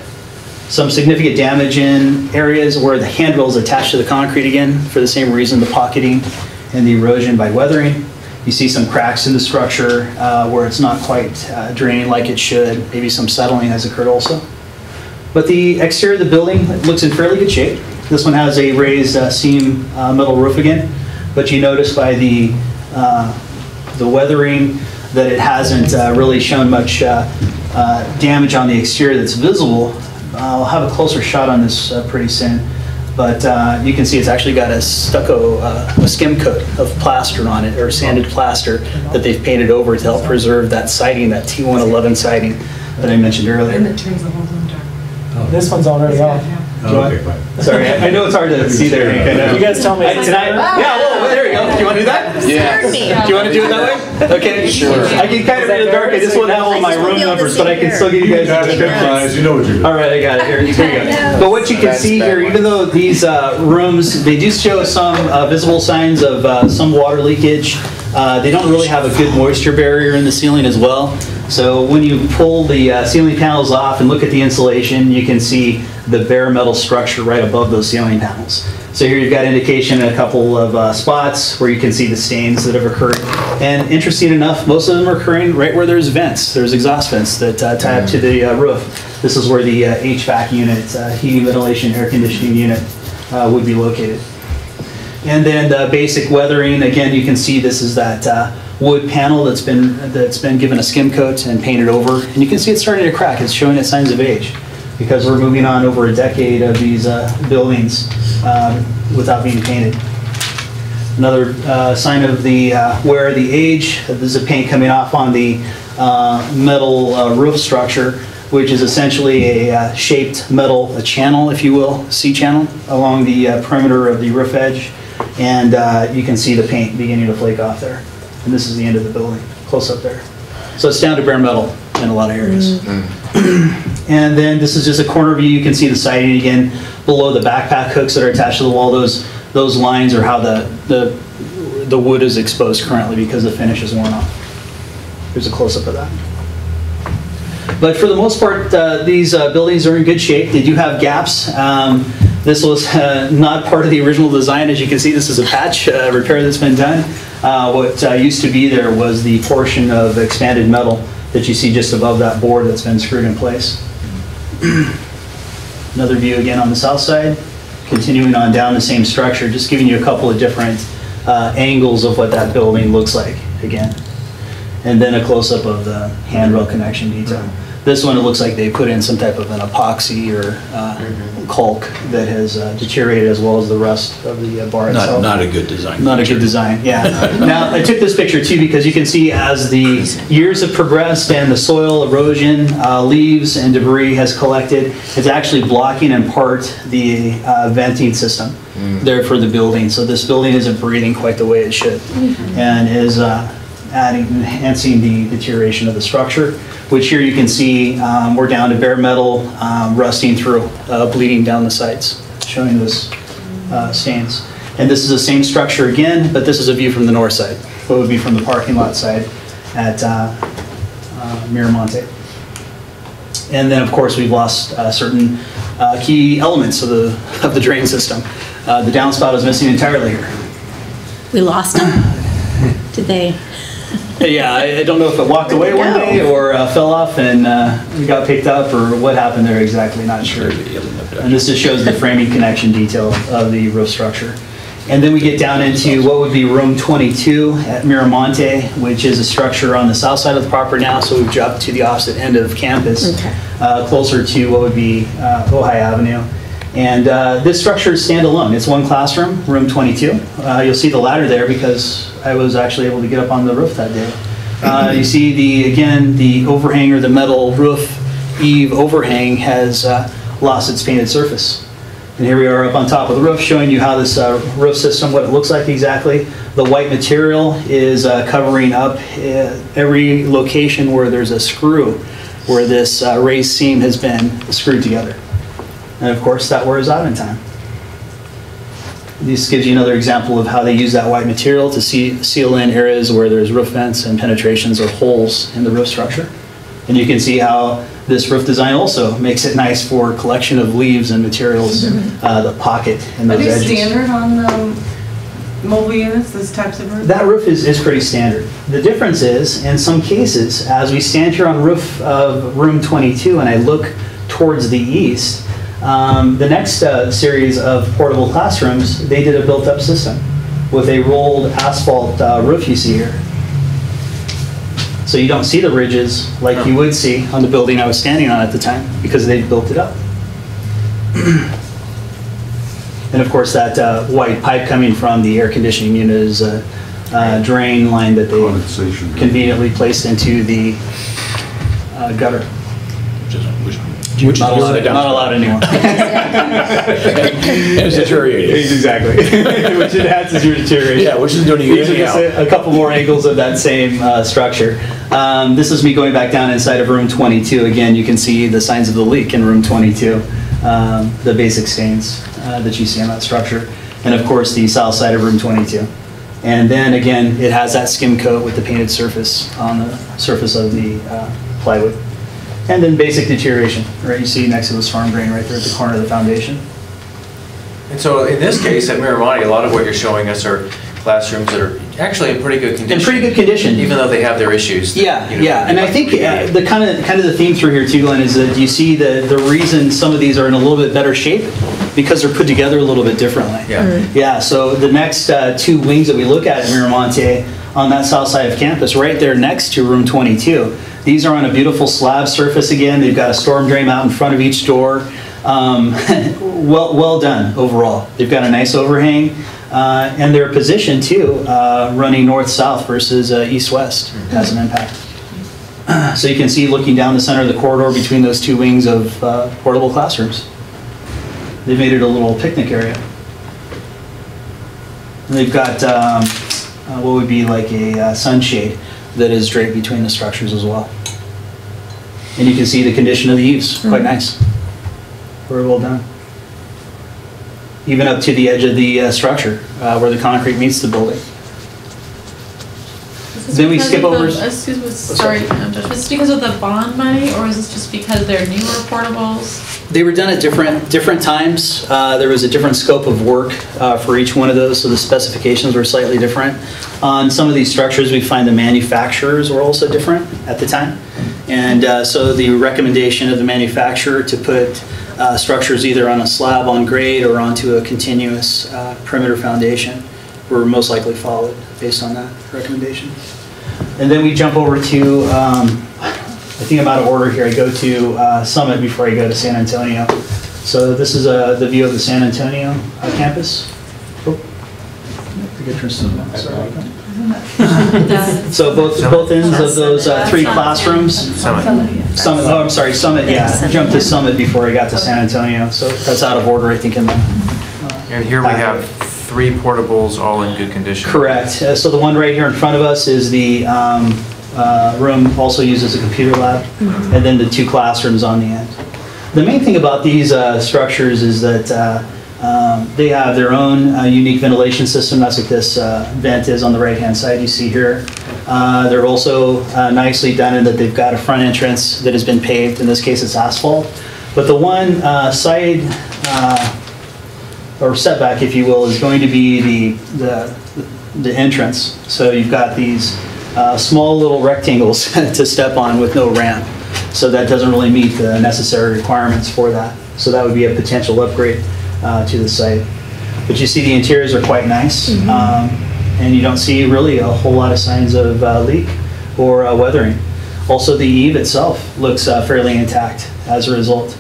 Some significant damage in areas where the handrail is attached to the concrete again, for the same reason, the pocketing and the erosion by weathering. You see some cracks in the structure where it's not quite draining like it should. Maybe some settling has occurred also. But the exterior of the building looks in fairly good shape. This one has a raised seam metal roof again, but you notice by the weathering that it hasn't really shown much damage on the exterior that's visible. I'll have a closer shot on this pretty soon, but you can see it's actually got a stucco, a skim coat of plaster on it, or sanded plaster that they've painted over to help preserve that siding, that T111 siding that I mentioned earlier. And it turns the whole room dark. This one's already off. Okay, fine. Sorry, I know it's hard to see there. I know. You guys tell me. Tonight? Yeah, well, there you go. Do you want to do that? Yeah. Do you want to do it that way? Okay. Sure. I can kind of read the dark. I just won't have all my room numbers, but I can still give you guys the descriptions. You know what you're doing. All right, I got it. Here you go. But what you can see here, even though these rooms, they do show some visible signs of some water leakage, they don't really have a good moisture barrier in the ceiling as well. So when you pull the ceiling panels off and look at the insulation, you can see the bare metal structure right above those ceiling panels. So here you've got indication in a couple of spots where you can see the stains that have occurred. And interesting enough, most of them are occurring right where there's vents. There's exhaust vents that tie up to the roof. This is where the HVAC unit, heating, ventilation, air conditioning unit would be located. And then the basic weathering, again, you can see this is that wood panel that's been given a skim coat and painted over. And you can see it's starting to crack. It's showing its signs of age, because we're moving on over a decade of these buildings without being painted. Another sign of the wear of the age, this is paint coming off on the metal roof structure, which is essentially a shaped metal channel, if you will, C-channel, along the perimeter of the roof edge. And you can see the paint beginning to flake off there. And this is the end of the building, close up there. So it's down to bare metal in a lot of areas. And then this is just a corner view. You can see the siding again below the backpack hooks that are attached to the wall. Those lines are how the wood is exposed currently because the finish is worn off. Here's a close-up of that. But for the most part, these buildings are in good shape. They do have gaps. This was not part of the original design. As you can see, this is a patch repair that's been done. What used to be there was the portion of expanded metal that you see just above that board that's been screwed in place. Another view again on the south side, continuing on down the same structure, just giving you a couple of different angles of what that building looks like again. And then a close-up of the handrail connection detail. This one, it looks like they put in some type of an epoxy or caulk that has deteriorated, as well as the rest of the bar itself. Not a good design. Not a good design, yeah. Now, I took this picture too because you can see as the years have progressed and the soil erosion, leaves and debris has collected, it's actually blocking in part the venting system there for the building. So this building isn't breathing quite the way it should, and is enhancing the deterioration of the structure, which here you can see we're down to bare metal, rusting through, bleeding down the sides, showing those stains. And this is the same structure again, but this is a view from the north side. What would be from the parking lot side at Miramonte. And then, of course, we've lost certain key elements of the drain system. The downspout is missing entirely here. We lost them? Did they? Yeah, I don't know if it walked away one day or fell off and we got picked up or what happened there exactly, not sure. And this just shows the framing connection detail of the roof structure. And then we get down into what would be room 22 at Miramonte, which is a structure on the south side of the property now, so we've dropped to the opposite end of campus, closer to what would be Ojai Avenue. And this structure is standalone. It's one classroom, room 22. You'll see the ladder there because I was actually able to get up on the roof that day. You see again, the overhang or the metal roof eave overhang has lost its painted surface. And here we are up on top of the roof showing you how this roof system, what it looks like exactly. The white material is covering up every location where there's a screw where this raised seam has been screwed together. And of course, that wears out in time. This gives you another example of how they use that white material to seal in areas where there's roof vents and penetrations or holes in the roof structure. And you can see how this roof design also makes it nice for collection of leaves and materials, the pocket and those edges. Are they standard on mobile units, those types of roofs? That roof is pretty standard. The difference is, in some cases, as we stand here on the roof of room 22 and I look towards the east, the next series of portable classrooms, they did a built-up system with a rolled asphalt roof you see here. So you don't see the ridges like you would see on the building I was standing on at the time because they built it up. And of course that white pipe coming from the air conditioning unit is a drain line that they conveniently placed into the gutter. Which not allowed anymore. It's deteriorating. Exactly. Which enhances your deterioration. Yeah, which is doing it anyhow. A couple more angles of that same structure. This is me going back down inside of room 22. Again, you can see the signs of the leak in room 22, the basic stains that you see on that structure, and of course the south side of room 22. And then again, it has that skim coat with the painted surface on the surface of the plywood. And then basic deterioration, right? You see next to the storm drain right there at the corner of the foundation. And so in this case at Miramonte, a lot of what you're showing us are classrooms that are actually in pretty good condition. In pretty good condition. Even though they have their issues. Yeah, yeah. And I think the kind of the theme through here too, Glenn, is that you see the reason some of these are in a little bit better shape because they're put together a little bit differently. Yeah. Yeah, so the next two wings that we look at Miramonte on that south side of campus, right there next to room 22, these are on a beautiful slab surface again. They've got a storm drain out in front of each door. Well done overall. They've got a nice overhang. And their position too, running north-south versus east-west has an impact. So you can see looking down the center of the corridor between those two wings of portable classrooms. They've made it a little picnic area. And they've got what would be like a sunshade that is draped between the structures as well. And you can see the condition of the eaves, quite nice. Very well done. Even up to the edge of the structure, where the concrete meets the building. Then we skip over. Excuse me, sorry, Josh. Is this because of the bond money, or is this just because they're newer portables? They were done at different times. There was a different scope of work for each one of those, so the specifications were slightly different. On some of these structures, we find the manufacturers were also different at the time. And so the recommendation of the manufacturer to put structures either on a slab on grade or onto a continuous perimeter foundation were most likely followed based on that recommendation. And then we jump over to a I think I'm out of order here. I go to Summit before I go to San Antonio. So this is the view of the San Antonio campus. Oh, I forget to turn that. Sorry about that. So both ends of those 3 classrooms. Summit. Oh, I'm sorry, Summit. Yeah, I jumped to Summit before I got to San Antonio. So that's out of order, I think. In the and here we have 3 portables, all in good condition. Correct. So the one right here in front of us is the room, also used as a computer lab, and then the 2 classrooms on the end. The main thing about these structures is that they have their own unique ventilation system. That's what this vent is on the right-hand side you see here. They're also nicely done in that they've got a front entrance that has been paved. In this case, it's asphalt. But the one side or setback, if you will, is going to be the entrance. So you've got these small little rectangles to step on with no ramp. So that doesn't really meet the necessary requirements for that. So that would be a potential upgrade to the site. But you see the interiors are quite nice, and you don't see really a whole lot of signs of leak or weathering. Also, the eave itself looks fairly intact as a result.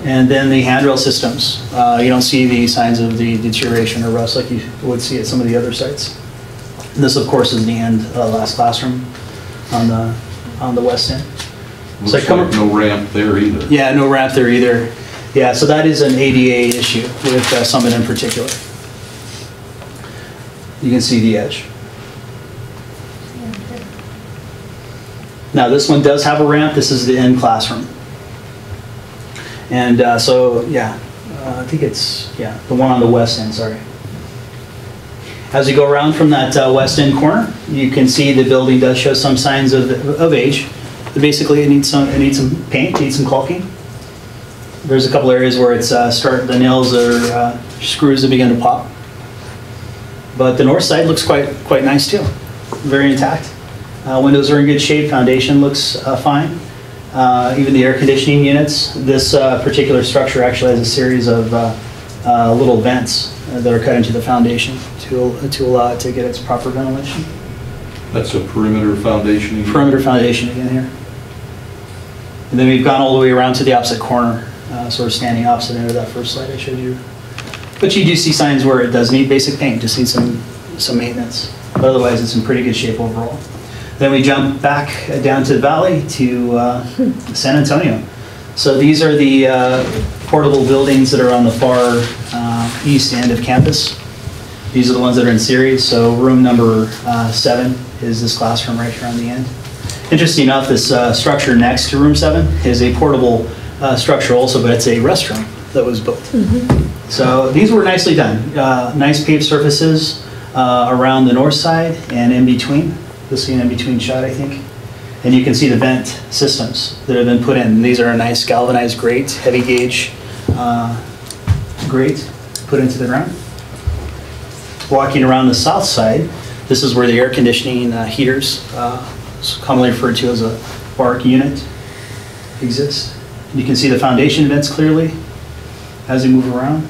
And then the handrail systems, you don't see the signs of the deterioration or rust like you would see at some of the other sites. And this, of course, is the last classroom on the west end. Looks so like no ramp there either. Yeah, no ramp there either. Yeah, so that is an ADA issue with Summit in particular. You can see the edge. Now this one does have a ramp. This is the end classroom. And so, yeah, I think it's, yeah, the one on the west end, sorry. As you go around from that west end corner, you can see the building does show some signs of age. Basically, it needs some paint, needs some caulking. There's a couple areas where it's the nails or screws that begin to pop. But the north side looks quite nice too, very intact. Windows are in good shape, foundation looks fine. Even the air conditioning units. This particular structure actually has a series of little vents that are cut into the foundation to allow it to get its proper ventilation. That's a perimeter foundation again? Perimeter foundation again here. And then we've gone all the way around to the opposite corner, sort of standing opposite end of that first slide I showed you. But you do see signs where it does need basic paint, just needs some maintenance. But otherwise, it's in pretty good shape overall. Then we jump back down to the valley to San Antonio. So these are the portable buildings that are on the far east end of campus. These are the ones that are in series. So room number 7 is this classroom right here on the end. Interesting enough, this structure next to room 7 is a portable structure also, but it's a restroom that was built. So these were nicely done. Nice paved surfaces around the north side and in between. You'll see an in-between shot, I think. And you can see the vent systems that have been put in. These are a nice galvanized grate, heavy gauge grate put into the ground. Walking around the south side, this is where the air conditioning heaters, commonly referred to as a bark unit, exist. You can see the foundation vents clearly as they move around.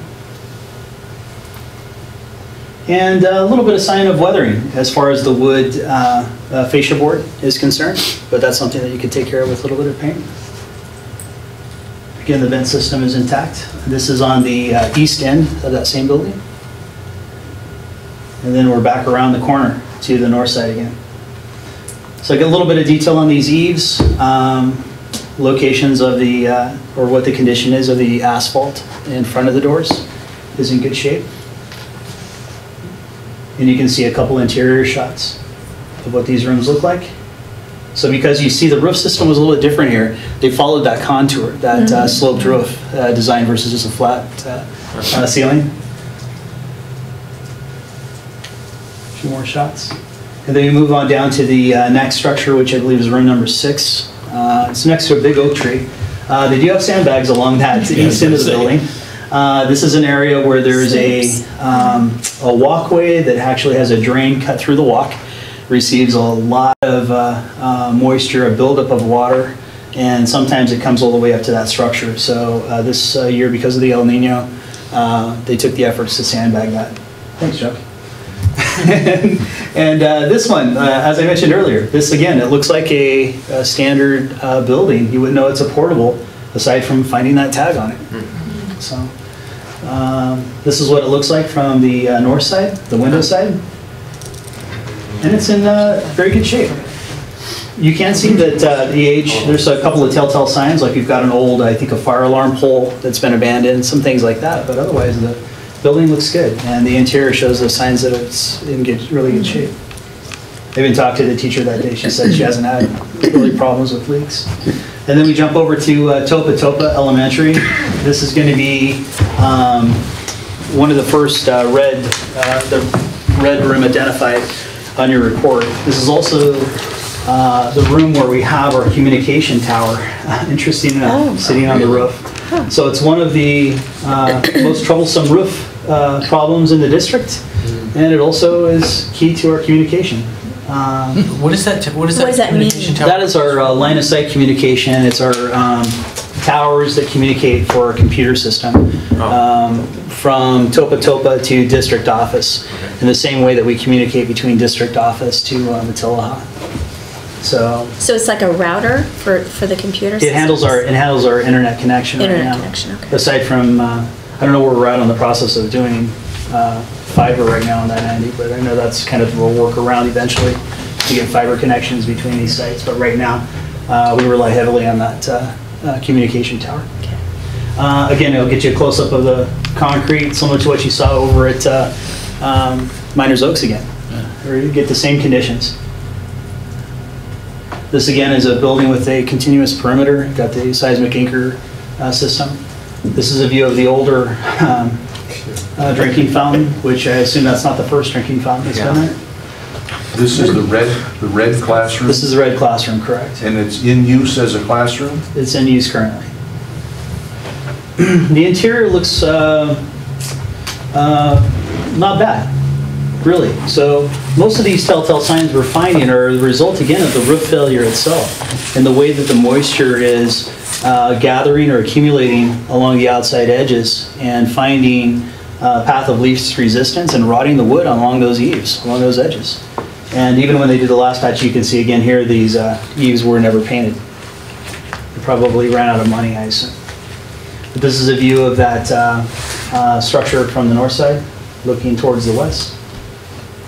And a little bit of sign of weathering as far as the wood fascia board is concerned, but that's something that you can take care of with a little bit of paint. Again, the vent system is intact. This is on the east end of that same building. And then we're back around the corner to the north side again. So I get a little bit of detail on these eaves, locations of the, or what the condition is of the asphalt in front of the doors is in good shape. And you can see a couple interior shots of what these rooms look like. So because you see the roof system was a little bit different here, they followed that contour, that sloped roof design versus just a flat ceiling. A few more shots. And then we move on down to the next structure, which I believe is room number 6. It's next to a big oak tree. They do have sandbags along that east end of the building. This is an area where there's a walkway that actually has a drain cut through the walk, receives a lot of moisture, a buildup of water, and sometimes it comes all the way up to that structure. So this year, because of the El Nino, they took the efforts to sandbag that. Thanks, Chuck. And this one, as I mentioned earlier, this again, it looks like a standard building. You wouldn't know it's a portable aside from finding that tag on it. So this is what it looks like from the north side, the window side. And it's in very good shape. You can see that the age, there's a couple of telltale signs, like you've got an old, I think a fire alarm pole that's been abandoned, some things like that, but otherwise the building looks good. And the interior shows the signs that it's in really good shape. I even talked to the teacher that day. She said she hasn't had really problems with leaks. And then we jump over to Topa Topa Elementary. This is going to be one of the first the red room identified on your report. This is also the room where we have our communication tower, interesting enough, sitting on the roof. So it's one of the most troublesome roof problems in the district, and it also is key to our communication. What does that communication tower? That is our line of sight communication. It's our towers that communicate for our computer system from Topa Topa to district office, in the same way that we communicate between district office to Matilaha. So it's like a router for the computer system? It handles our internet connection right now. Internet connection, okay. Aside from, I don't know where we're at on the process of doing fiber right now on that, Andy, but I know that's kind of we'll work around eventually to get fiber connections between these sites. But right now, we rely heavily on that communication tower. Okay. Again, it'll get you a close-up of the concrete, similar to what you saw over at Miners Oaks again. Or you get the same conditions. This again is a building with a continuous perimeter, got the seismic anchor system. This is a view of the older drinking fountain, which I assume that's not the first drinking fountain that's been there. This is the red classroom? This is the red classroom, correct. And it's in use as a classroom? It's in use currently. The interior looks not bad, really. So most of these telltale signs we're finding are the result, again, of the roof failure itself and the way that the moisture is gathering or accumulating along the outside edges and finding path of least resistance and rotting the wood along those eaves, along those edges. And even when they did the last patch, you can see again here, these eaves were never painted. They probably ran out of money, I assume. But this is a view of that structure from the north side, looking towards the west.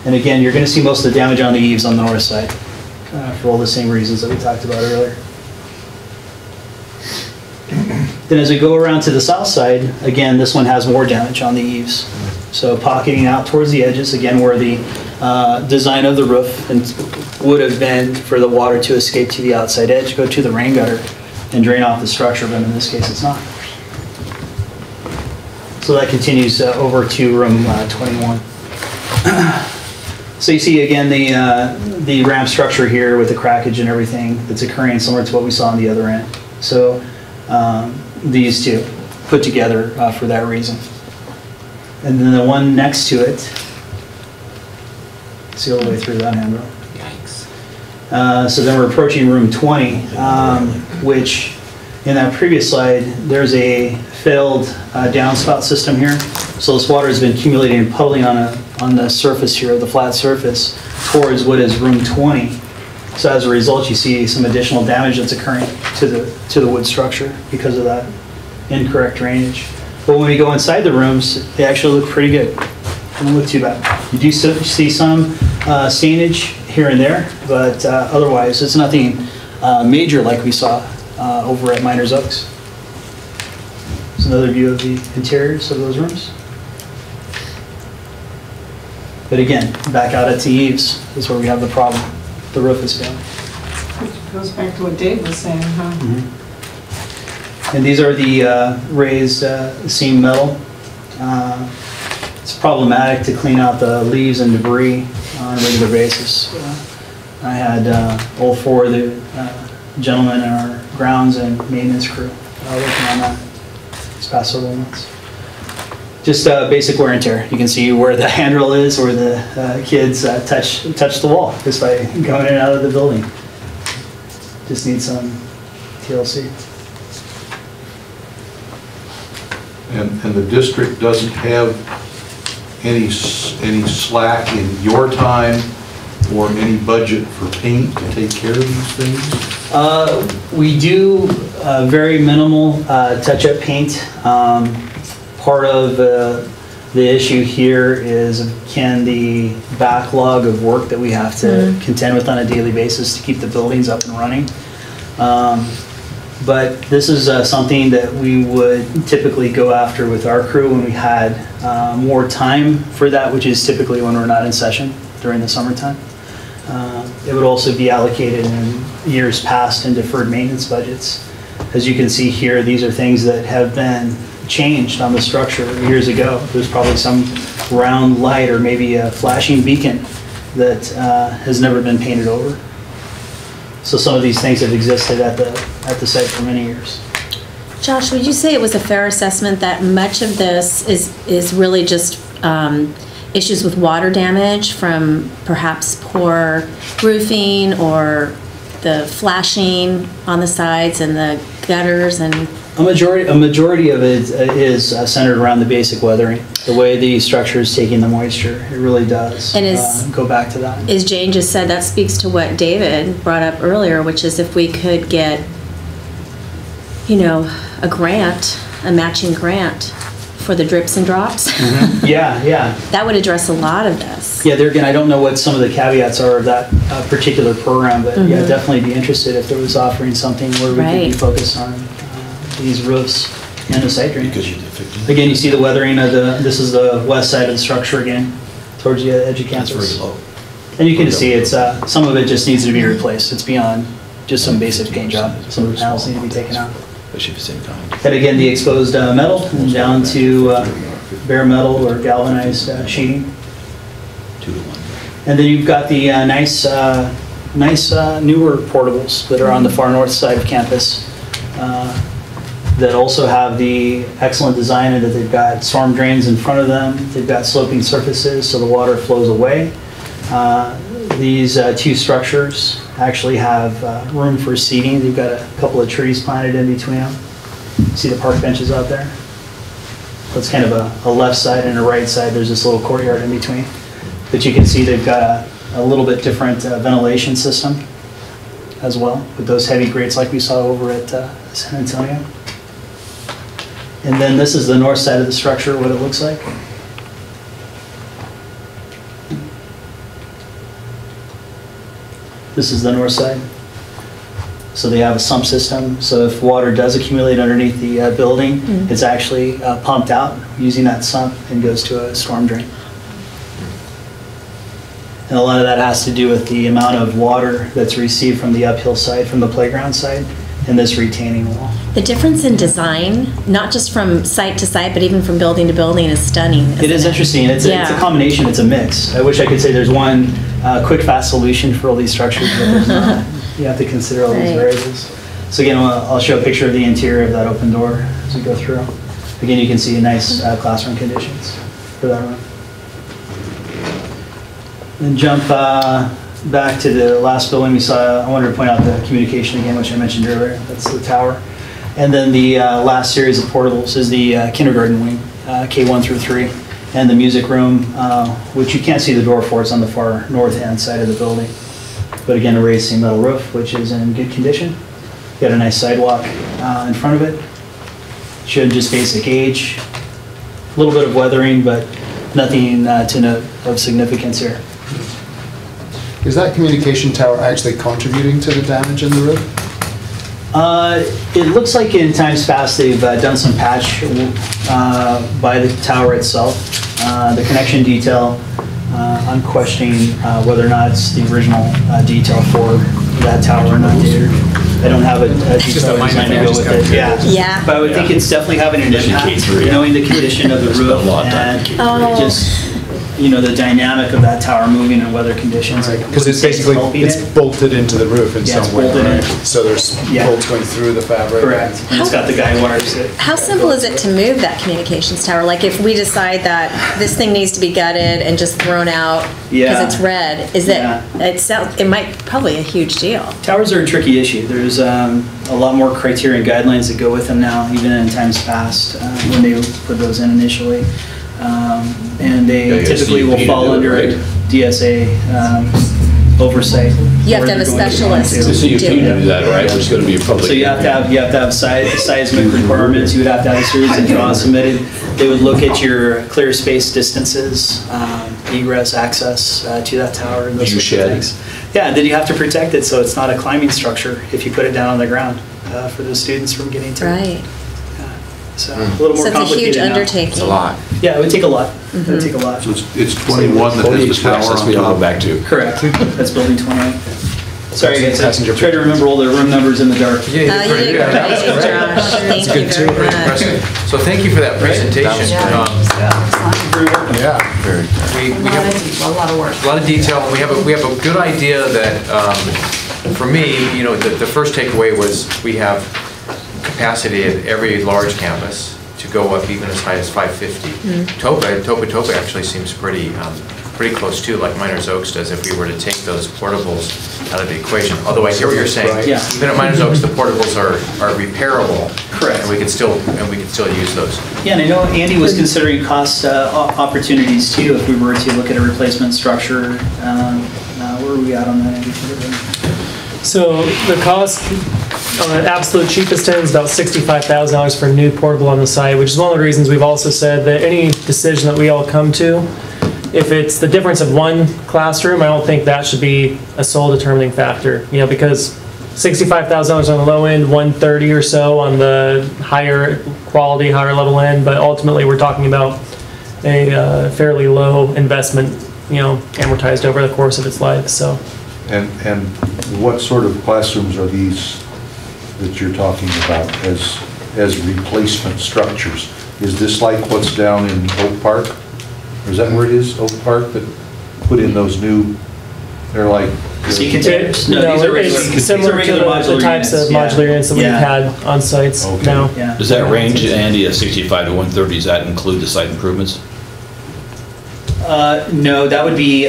And again, you're going to see most of the damage on the eaves on the north side for all the same reasons that we talked about earlier. Then as we go around to the south side, again, this one has more damage on the eaves. So pocketing out towards the edges, again, where the design of the roof would have been for the water to escape to the outside edge, go to the rain gutter, and drain off the structure, but in this case, it's not. So that continues over to room 21. So you see again the ramp structure here with the crackage and everything that's occurring, similar to what we saw on the other end. So these two put together for that reason. And then the one next to it, see all the way through that handrail. Yikes. So then we're approaching room 20, which in that previous slide, there's a failed downspout system here. So this water has been accumulating and puddling on the surface here, the flat surface, towards what is room 20. So as a result, you see some additional damage that's occurring to the wood structure because of that incorrect drainage. But when we go inside the rooms, they actually look pretty good. They don't look too bad. You do see some stainage here and there, but otherwise, it's nothing major like we saw over at Miners Oaks. It's another view of the interiors of those rooms. But again, back out at the eaves is where we have the problem. The roof is failing. Which goes back to what Dave was saying, huh? Mm-hmm. And these are the raised seam metal. It's problematic to clean out the leaves and debris on a regular basis. I had all four of the gentlemen in our grounds and maintenance crew working on that this past several months. Just basic wear and tear. You can see where the handrail is, where the kids touch the wall just by going in and out of the building. Just need some TLC. And the district doesn't have any slack in your time or any budget for paint to take care of these things? We do very minimal touch-up paint. Part of the issue here is can the backlog of work that we have to contend with on a daily basis to keep the buildings up and running. But this is something that we would typically go after with our crew when we had more time for that, which is typically when we're not in session during the summertime. It would also be allocated in years past in deferred maintenance budgets. As you can see here, these are things that have been changed on the structure years ago. There's probably some round light or maybe a flashing beacon that has never been painted over. So some of these things have existed at the site for many years. Josh, would you say it was a fair assessment that much of this is really just issues with water damage from perhaps poor roofing or the flashing on the sides and the gutters and... A majority of it is centered around the basic weathering. The way the structure is taking the moisture, it really does go back to that. As Jane just said, that speaks to what David brought up earlier, which is if we could get, you know, a grant, a matching grant for the drips and drops. Mm-hmm. Yeah. That would address a lot of this. Yeah, there again, I don't know what some of the caveats are of that particular program, but yeah, definitely be interested if there was offering something where we could be focused on these roofs and the site drainage. Again, you see the weathering of this is the west side of the structure again, towards the edge of campus. It's very low. And you can see it's, some of it just needs to be replaced. It's beyond just some basic paint job. Some of the panels need to be taken out. And again, the exposed metal down to bare metal or galvanized sheeting. 2-to-1. And then you've got the nice newer portables that are on the far north side of campus that also have the excellent design in that they've got storm drains in front of them. They've got sloping surfaces so the water flows away. These two structures actually have room for seating. They've got a couple of trees planted in between them. See the park benches out there? So it's kind of a left side and a right side. There's this little courtyard in between. But you can see they've got a little bit different ventilation system as well with those heavy grates like we saw over at San Antonio. And then this is the north side of the structure, what it looks like. This is the north side. So they have a sump system. So if water does accumulate underneath the building, it's actually pumped out using that sump and goes to a storm drain. And a lot of that has to do with the amount of water that's received from the uphill side, from the playground side, and this retaining wall. The difference in design, not just from site to site, but even from building to building, is stunning. It is interesting. It's a combination. It's a mix. I wish I could say there's one quick, fast solution for all these structures, but there's not. You have to consider all these variables. So again, I'll show a picture of the interior of that open door as we go through. Again, you can see nice classroom conditions for that room. Then jump back to the last building we saw. I wanted to point out the communication again, which I mentioned earlier. That's the tower. And then the last series of portables is the kindergarten wing, K1 through 3, and the music room, which you can't see the door for. It's on the far north-hand side of the building. But again, a raised seam metal roof, which is in good condition. Got a nice sidewalk in front of it. Showed just basic age. A little bit of weathering, but nothing to note of significance here. Is that communication tower actually contributing to the damage in the roof? It looks like in times past they've done some patch by the tower itself. The connection detail, I'm questioning whether or not it's the original detail for that tower or not, David. I don't have a detail design to go with it. Yeah. But I would think it's definitely having an impact, knowing the condition of the roof and just, you know, the dynamic of that tower moving in weather conditions. Because it's basically, it's bolted into the roof in some way, right? So there's bolts going through the fabric. Correct. And it's got the guide wires. How simple is it to move that communications tower? Like if we decide that this thing needs to be gutted and just thrown out because it's red, is it might probably a huge deal. Towers are a tricky issue. There's a lot more criteria and guidelines that go with them now, even in times past when they put those in initially. And they Yeah, typically will DEP to fall do it, under right? DSA oversight. You have to where have a they're going specialist. The CUP to do that, right, which is going to be a public. So you have to have seismic requirements, you would have to have a series of drawings submitted. They would look at your clear space distances, egress, access to that tower, and those View sorts of shed. things. Yeah, and then you have to protect it so it's not a climbing structure if you put it down on the ground for the students from getting to it. Right. So a little more So it's a complicated huge now. undertaking. It's a lot. Yeah, it would take a lot. It would take a lot. So it's 21 that has the tower That's on what I'll go top. back to. Correct. That's building 28. Sorry, guys, I Passenger try to remember all the room numbers in the dark. Yeah, you did pretty You good. did That was great, great. Josh. Thank That's good you too, very pretty much. impressive. So thank you for that presentation. Yeah. Very good. We have A lot of work. a lot of detail, and we have a good idea that, for me, you know, the first takeaway was we have capacity at every large campus to go up even as high as 550. Topa actually seems pretty close too, like Miners Oaks does, if we were to take those portables out of the equation. Although I hear what you're saying. Right. Yeah. Even at Miners Oaks, the portables are repairable. Correct. And we could still use those. Yeah, and I know Andy was considering cost opportunities too, if we were to look at a replacement structure. Where are we at on that, Andy? So the cost on an absolute cheapest end is about $65,000 for a new portable on the site, which is one of the reasons we've also said that any decision that we all come to, if it's the difference of one classroom, I don't think that should be a sole determining factor, you know, because $65,000 on the low end, $130 or so on the higher quality, higher level end, but ultimately we're talking about a fairly low investment, you know, amortized over the course of its life, so. And what sort of classrooms are these that you're talking about as replacement structures? Is this like what's down in Oak Park? Or is that where it is, Oak Park, that put in those new, they're like... Sea containers? No, these are regular, It's these are similar to regular the modular types units. of modular units that we've Yeah. had on sites Okay. now. Yeah. Does that range, Andy, at 65 to 130, does that include the site improvements? No, that would be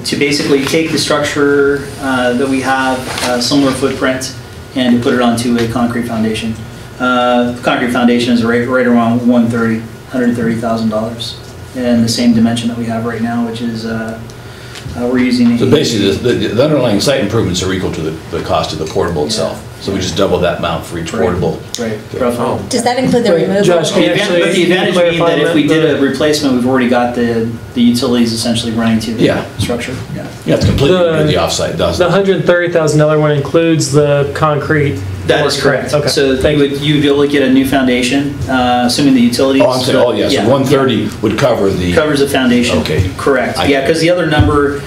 to basically take the structure that we have, similar footprint, and to put it onto a concrete foundation. Concrete foundation is right around $130,000, and the same dimension that we have right now, which is we're using. So basically, the underlying site improvements are equal to the cost of the portable itself. So we just double that amount for each portable. Right. Oh. Does that include the Wait, removal? Josh, can you But actually the advantage being clarify that if we that? did a replacement, we've already got the utilities essentially running to the Yeah. structure. Yeah. You have to completely do the offsite, doesn't The $130,000 one includes the concrete. That is correct. Okay. So you'd be able to get a new foundation, assuming the utilities. Oh, I'm saying, oh, yeah, so 130 would cover the... Covers the foundation. Okay. Correct. I Yeah, get it. because the other number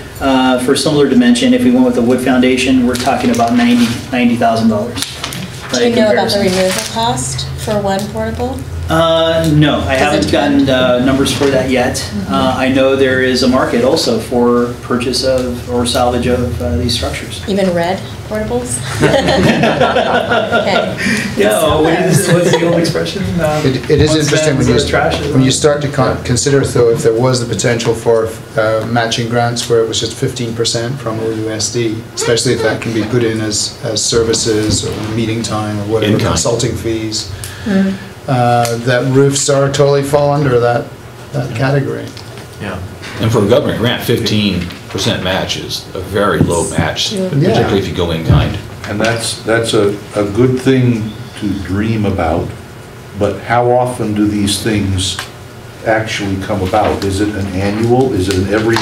for similar dimension, if we went with a wood foundation, we're talking about $90,000. Do you know about the removal cost for one portable? No, I haven't gotten numbers for that yet. I know there is a market also for purchase of or salvage of these structures. Even red portables? Okay. Yeah, what's the old expression? It is One interesting spends trash is when you start to consider, though, if there was the potential for matching grants where it was just 15% from OUSD, especially if that can be put in as services or meeting time or whatever, In-kind. consulting fees, that roofs are totally fall under that category. Yeah. And for a government grant, 15% match is a very low match, particularly if you go in kind. And that's a good thing to dream about, but how often do these things actually come about? Is it an annual? Is it an every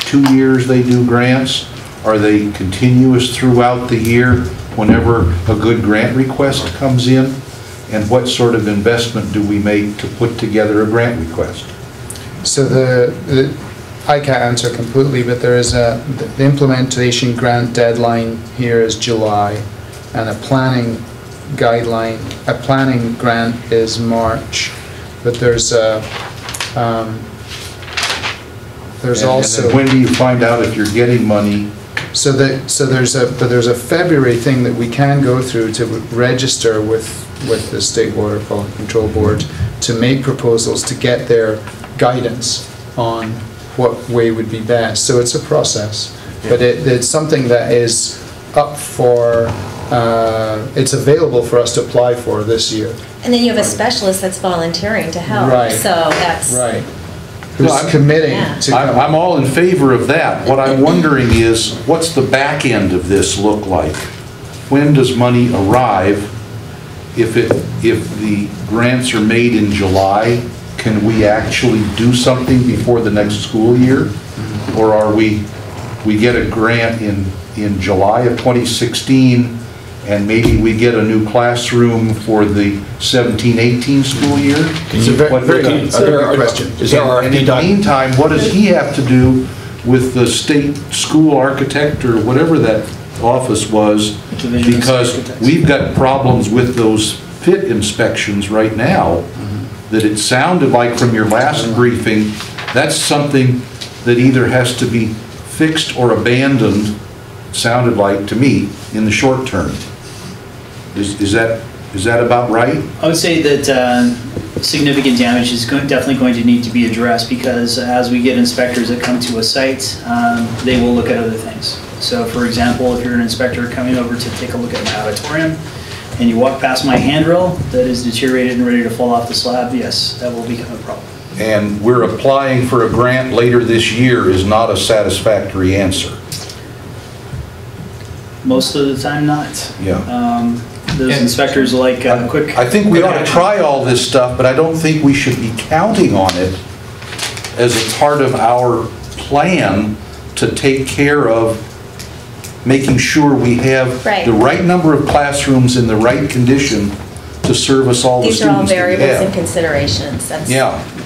2 years they do grants? Are they continuous throughout the year whenever a good grant request comes in? And what sort of investment do we make to put together a grant request? So I can't answer completely, but there is the implementation grant deadline here is July, and a planning guideline, a planning grant is March, but there's also. And when do you find out if you're getting money? So there's a February thing that we can go through to register with the State Water Quality Control Board to make proposals to get their guidance on what way would be best. So it's a process, but it's something that is up for it's available for us to apply for this year. And then you have a specialist that's volunteering to help. Right. So that's. Right. Who's committing to come. I'm all in favor of that. What I'm wondering is, what's the back end of this look like? When does money arrive? If the grants are made in July, can we actually do something before the next school year? Or are we get a grant in July of 2016, and maybe we get a new classroom for the 17-18 school year? It's a very good question. And in the meantime, what does he have to do with the state school architect or whatever that office was? Because we've got problems with those fit inspections right now, that it sounded like from your last briefing, that's something that either has to be fixed or abandoned, sounded like to me, in the short term. Is that about right? I would say that significant damage is definitely going to need to be addressed, because as we get inspectors that come to a site, they will look at other things. So for example, if you're an inspector coming over to take a look at my auditorium, and you walk past my handrail that is deteriorated and ready to fall off the slab, yes, that will become a problem. And we're applying for a grant later this year is not a satisfactory answer. Most of the time, not. Yeah. Those inspectors like quick. I think we ought to try all this stuff, but I don't think we should be counting on it as a part of our plan to take care of making sure we have the right number of classrooms in the right condition to service all the students that we have. These are all variables and considerations. That's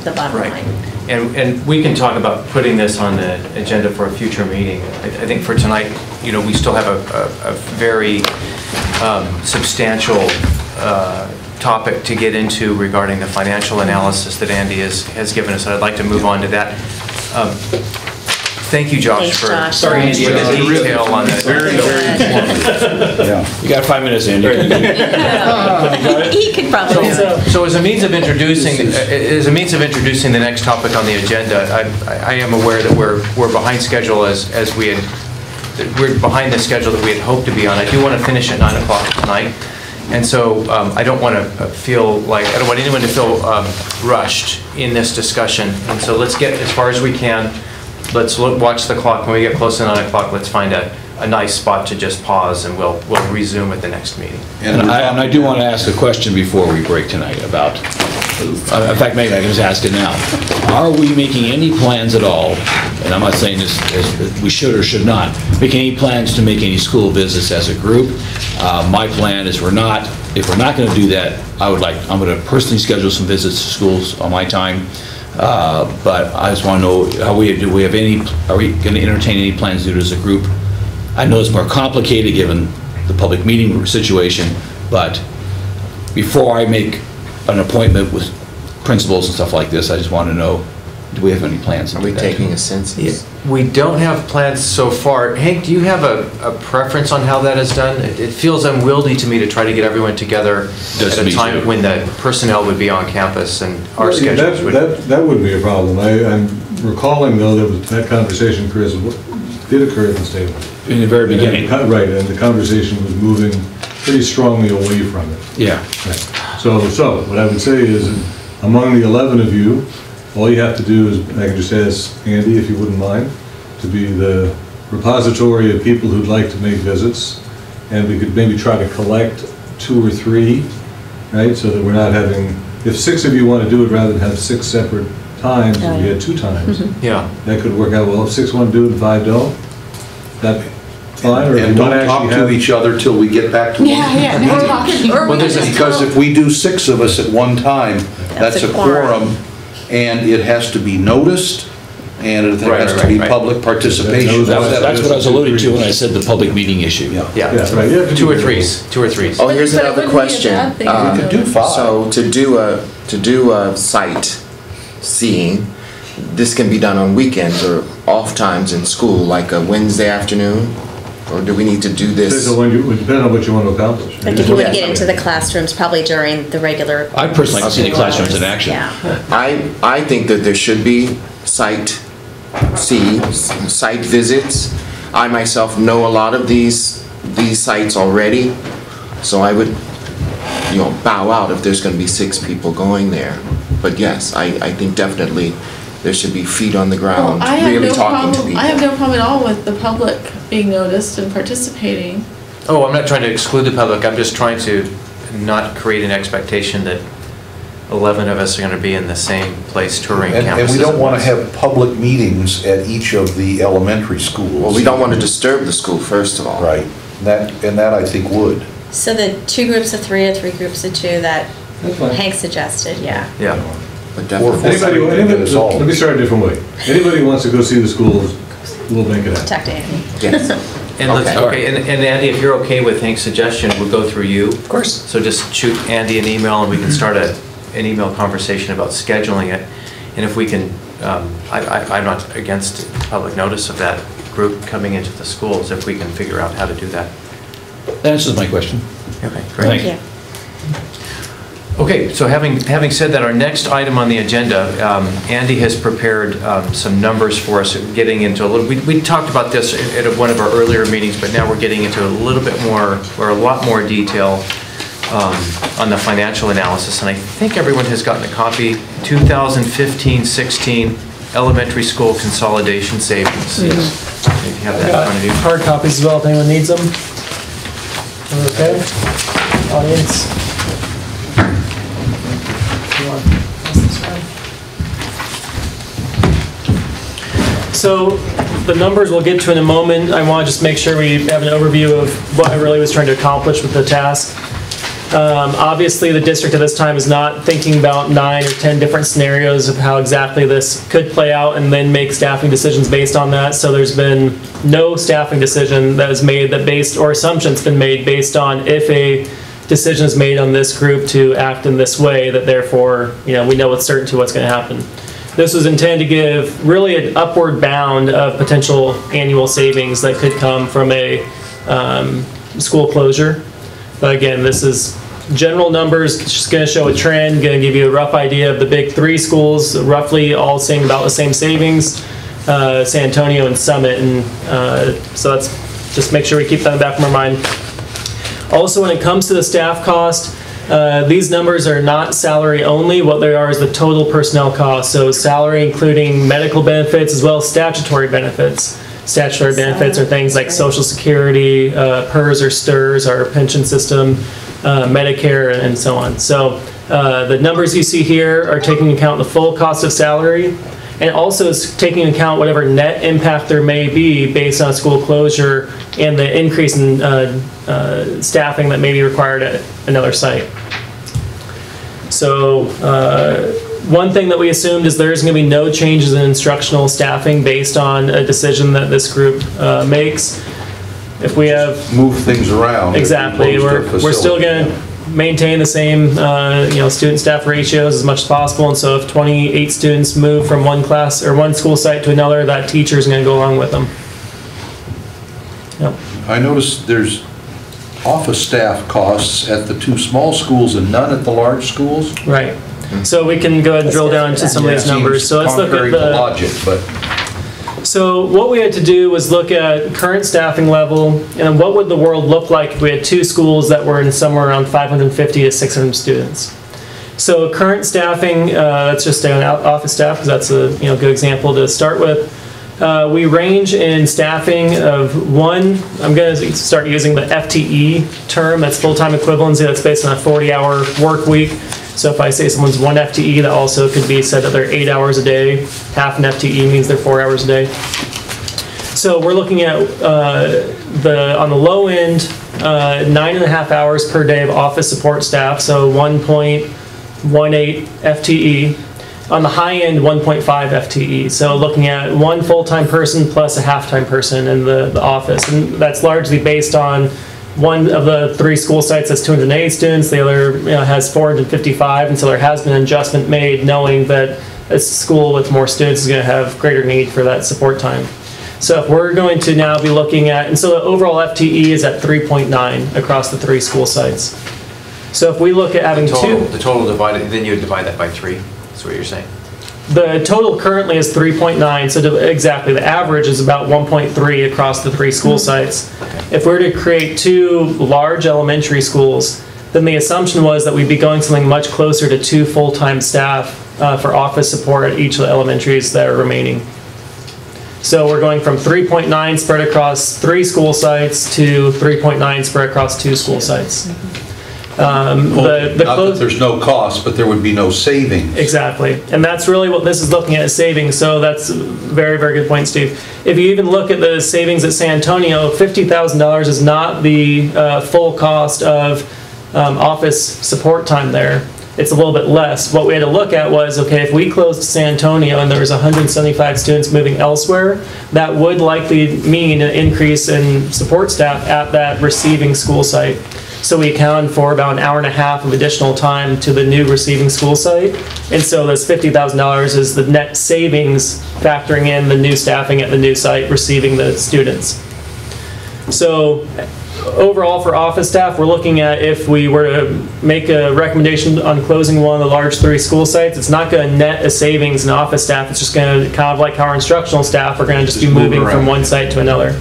the bottom line. And we can talk about putting this on the agenda for a future meeting. I think for tonight, we still have a very substantial topic to get into regarding the financial analysis that Andy has given us. I'd like to move on to that. Thank you, Josh, Thanks, for Josh. the detail on that. Very, very informative. Yeah. You got 5 minutes, Andy. He could probably. So as a means of introducing the next topic on the agenda, I am aware that we're behind schedule we're behind the schedule that we had hoped to be on. I do want to finish at 9 o'clock tonight, and so I don't want anyone to feel rushed in this discussion. And so let's get as far as we can. Let's watch the clock. When we get close to 9 o'clock, let's find a nice spot to just pause, and we'll resume at the next meeting. And I do want to ask a question before we break tonight about, in fact, maybe I can just ask it now. Are we making any plans at all, and I'm not saying this as we should or should not, making any plans to make any school visits as a group? My plan is if we're not going to do that, I'm going to personally schedule some visits to schools on my time. But I just want to know, are we going to entertain any plans to do it as a group? I know it's more complicated given the public meeting situation, but before I make an appointment with principals and stuff like this, I just want to know, do we have any plans? Are we taking a census? We don't have plans so far. Hank, do you have a preference on how that is done? It feels unwieldy to me to try to get everyone together at a time when the personnel would be on campus and our schedules would... That wouldn't be a problem. I'm recalling, though, that conversation, Chris, did occur at the state level. In the very beginning. Right, and the conversation was moving pretty strongly away from it. Yeah. Right. So what I would say is, among the 11 of you, all you have to do is, I can just ask Andy, if you wouldn't mind, to be the repository of people who'd like to make visits, and we could maybe try to collect 2 or 3, right, so that we're not having, if 6 of you want to do it rather than have 6 separate times, and we had 2 times, yeah, that could work out well. If 6 want to do it and 5 don't, that fine, or and don't talk to each other till we get back to because if we do 6 of us at one time, that's a quorum, and it has to be noticed, and it has to be public participation. That's what I was alluding to when I said the public meeting issue. Yeah. 2 or 3s. Oh, here's another question. We could do 5. So to do a site seeing, this can be done on weekends or off times in school, like a Wednesday afternoon? Or do we need to do this? It depends on what you want to accomplish. Like if you want to get into the classrooms, probably during the regular... I personally like to see the classrooms in action. Yeah. I think that there should be site visits. I myself know a lot of these sites already, So I would, bow out if there's going to be 6 people going there. But yes, I think definitely there should be feet on the ground, Well, I have really no talking to problem. people. I have no problem at all with the public being noticed and participating. Oh, I'm not trying to exclude the public, I'm just trying to not create an expectation that 11 of us are going to be in the same place touring campuses. And we don't at want to once. have public meetings at each of the elementary schools. Well, we don't want to disturb the school, first of all. Right, and that I think would. So the 2 groups of 3 or 3 groups of 2 that That's fine. Hank suggested, yeah. Yeah. But definitely. Let me start a different way. Anybody who wants to go see the schools, we'll make it happen. Talk to Andy. Yes. And let's, okay, and Andy, if you're okay with Hank's suggestion, we'll go through you. Of course. So just shoot Andy an email and we can start an email conversation about scheduling it. And if we can, I'm not against public notice of that group coming into the schools, if we can figure out how to do that. That answers my question. Okay, great. Thank you. Okay, so having said that, our next item on the agenda, Andy has prepared some numbers for us, getting into a little, we talked about this at one of our earlier meetings, but now we're getting into a little bit more, or a lot more detail on the financial analysis, and I think everyone has gotten a copy, 2015-16 elementary school consolidation savings. If you have that in front of you. Hard copies as well, if anyone needs them. Okay, audience. So the numbers we'll get to in a moment. I want to just make sure we have an overview of what I really was trying to accomplish with the task. Obviously, the district at this time is not thinking about 9 or 10 different scenarios of how exactly this could play out and then make staffing decisions based on that. So there's been no staffing decision that is made that based, or assumptions been made based on if a decision is made on this group to act in this way, that therefore, we know with certainty what's going to happen. This was intended to give really an upward bound of potential annual savings that could come from a school closure. But again, this is general numbers, just going to show a trend, going to give you a rough idea of the big 3 schools, roughly all seeing about the same savings, San Antonio and Summit. And so let's just make sure we keep that in the back of our mind. Also, when it comes to the staff cost, these numbers are not salary only. What they are is the total personnel cost. So salary including medical benefits as well as statutory benefits. Statutory benefits are things like Social Security, PERS or STIRS, our pension system, Medicare, and so on. So the numbers you see here are taking into account the full cost of salary, and also it's taking into account whatever net impact there may be based on school closure and the increase in staffing that may be required at another site. So one thing that we assumed is there's going to be no changes in instructional staffing based on a decision that this group makes. If we have move things around. Exactly, we're still going to maintain the same student staff ratios as much as possible, and so if 28 students move from one class or one school site to another, that teacher is going to go along with them. Yep. I noticed there's office staff costs at the 2 small schools and none at the large schools. Right. So we can go ahead and drill down into some of these numbers. So let's look at the logic, but so what we had to do was look at current staffing level and what would the world look like if we had 2 schools that were in somewhere around 550 to 600 students. So current staffing, let's just stay on office staff because that's a good example to start with. We range in staffing of I'm going to start using the FTE term, that's full-time equivalency, that's based on a 40-hour work week. So if I say someone's 1 FTE, that also could be said that they're 8 hours a day. Half an FTE means they're 4 hours a day. So we're looking at on the low end, 9.5 hours per day of office support staff, so 1.18 FTE. On the high end, 1.5 FTE. So looking at 1 full-time person plus a half-time person in the office. And that's largely based on one of the 3 school sites has 208 students, the other has 455, and so there has been an adjustment made knowing that a school with more students is going to have greater need for that support time. So if we're going to now be looking at, and so the overall FTE is at 3.9 across the 3 school sites. So if we look at having the total divided, then you would divide that by 3. That's what you're saying. The total currently is 3.9, so exactly, the average is about 1.3 across the 3 school sites. If we were to create 2 large elementary schools, then the assumption was that we'd be going something much closer to 2 full-time staff for office support at each of the elementaries that are remaining. So we're going from 3.9 spread across 3 school sites to 3.9 spread across 2 school sites. Not that there's no cost, but there would be no savings. Exactly, and that's really what this is looking at, is savings. So that's a very, very good point, Steve. If you even look at the savings at San Antonio, $50,000 is not the full cost of office support time there. It's a little bit less. What we had to look at was, okay, if we closed San Antonio and there was 175 students moving elsewhere, that would likely mean an increase in support staff at that receiving school site. So we accounted for about an hour and a half of additional time to the new receiving school site. And so this $50,000 is the net savings factoring in the new staffing at the new site receiving the students. So overall for office staff, we're looking at, if we were to make a recommendation on closing one of the large 3 school sites, it's not going to net a savings in office staff. It's just going to, kind of like how our instructional staff are going to just be moving from one site to another.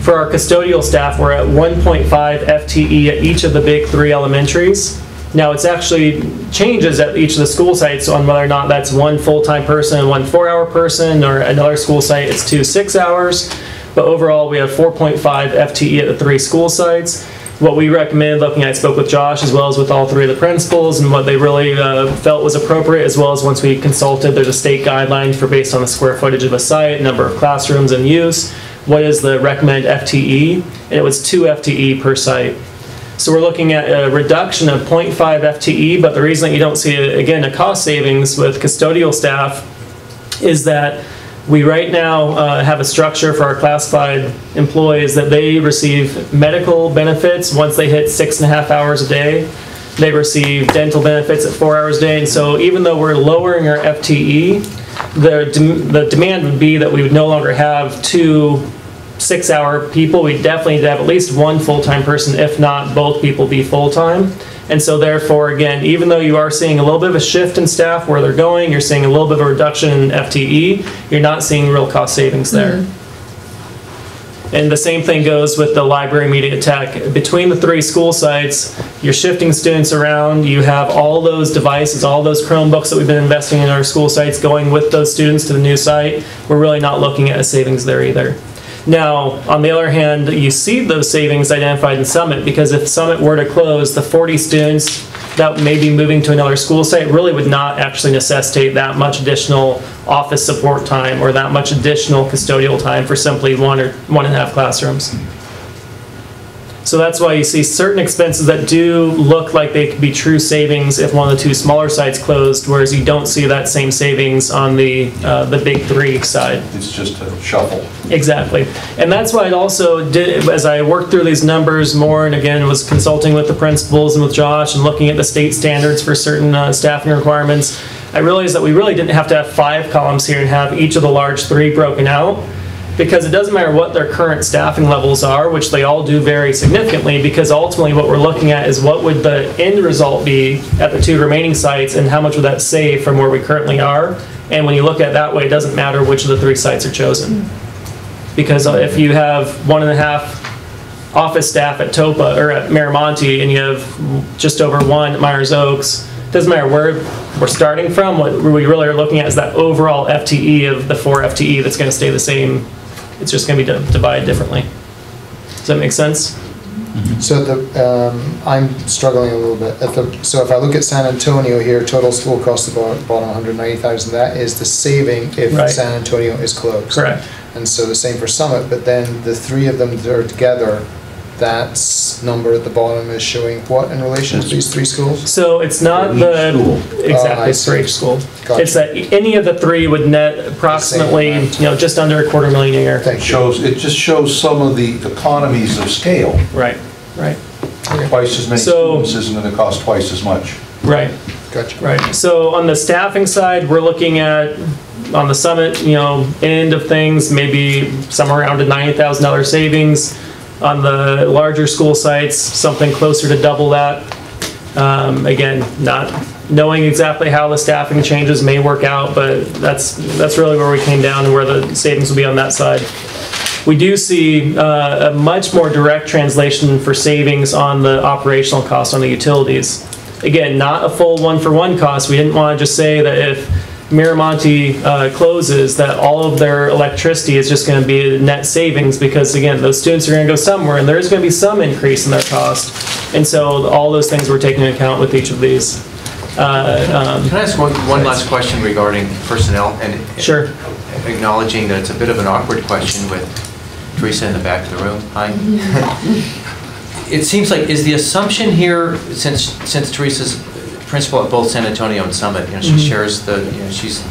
For our custodial staff, we're at 1.5 FTE at each of the big 3 elementaries. Now, it's actually changes at each of the school sites on whether or not that's 1 full-time person and 1 4-hour person, or another school site it's 2 6 hours. But overall, we have 4.5 FTE at the 3 school sites. What we recommend, looking at, I spoke with Josh as well as with all 3 of the principals, and what they really felt was appropriate, as well as once we consulted, there's a state guideline for, based on the square footage of a site, number of classrooms and use, what is the recommended FTE, and it was 2 FTE per site. So we're looking at a reduction of 0.5 FTE, but the reason that you don't see, again, a cost savings with custodial staff is that we right now have a structure for our classified employees that they receive medical benefits once they hit 6.5 hours a day. They receive dental benefits at 4 hours a day, and so even though we're lowering our FTE, the demand would be that we would no longer have 2 6-hour people. We definitely need to have at least 1 full-time person, if not both people be full-time. And so therefore, again, even though you are seeing a little bit of a shift in staff where they're going, you're seeing a little bit of a reduction in FTE, you're not seeing real cost savings there. And the same thing goes with the library media tech. Between the 3 school sites, you're shifting students around. You have all those devices, all those Chromebooks that we've been investing in our school sites going with those students to the new site. We're really not looking at a savings there either. Now, on the other hand, you see those savings identified in Summit, because if Summit were to close, the 40 students that may be moving to another school site really would not actually necessitate that much additional office support time or that much additional custodial time for simply 1 or 1.5 classrooms. So that's why you see certain expenses that do look like they could be true savings if one of the 2 smaller sites closed, whereas you don't see that same savings on the big 3 side. It's just a shuffle. Exactly. And that's why it also did, as I worked through these numbers more, and again was consulting with the principals and with Josh and looking at the state standards for certain staffing requirements, I realized that we really didn't have to have 5 columns here and have each of the large 3 broken out, because it doesn't matter what their current staffing levels are, which they all do vary significantly, because ultimately what we're looking at is what would the end result be at the 2 remaining sites and how much would that save from where we currently are. And when you look at it that way, it doesn't matter which of the 3 sites are chosen. Because if you have 1.5 office staff at Topa or at Miramonte and you have just over 1 at Myers Oaks, it doesn't matter where we're starting from. What we really are looking at is that overall FTE of the 4 FTE that's going to stay the same. It's just going to be divided differently. Does that make sense? So I'm struggling a little bit. So if I look at San Antonio here, total school cost about 190,000. That is the saving if San Antonio is closed. Correct. And so the same for Summit, but then the 3 of them that are together, that number at the bottom is showing what in relation to these 3 schools? So it's not the exactly it's for each school. Gotcha. It's that any of the 3 would net approximately just under $250,000 a year. It just shows some of the economies of scale. Right. Right. Twice as many students isn't going to cost twice as much. Right. Gotcha. Right. So on the staffing side, we're looking at, on the Summit, end of things, maybe somewhere around a $90,000 savings. On the larger school sites, something closer to double that. Again, not knowing exactly how the staffing changes may work out, but that's really where we came down and where the savings will be on that side. We do see a much more direct translation for savings on the operational cost on the utilities. Again, not a full one-for-one cost. We didn't want to just say that if Miramonte closes, that all of their electricity is just going to be a net savings, because again, those students are going to go somewhere and there's going to be some increase in their cost. And so all those things we're taking into account with each of these. Can I ask one last question regarding personnel? And sure. Acknowledging that it's a bit of an awkward question with Teresa in the back of the room. Hi. It seems like, is the assumption here, since Teresa's principal at both San Antonio and Summit, she shares the, she's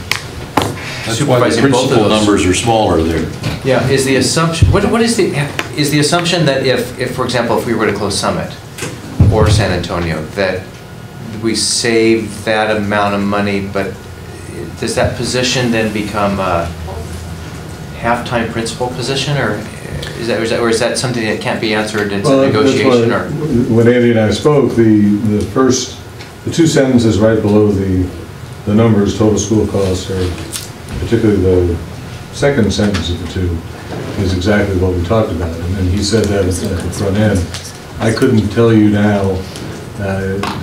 supervising both of those. Principal numbers are smaller there. Yeah, is the assumption, what is the assumption that if, for example, if we were to close Summit or San Antonio, that we save that amount of money, but does that position then become a half-time principal position, or is that something that can't be answered in negotiation? Or when Andy and I spoke, the two sentences right below the numbers, total school costs, or particularly the second sentence of the two, is exactly what we talked about. And he said that at the front end. I couldn't tell you now,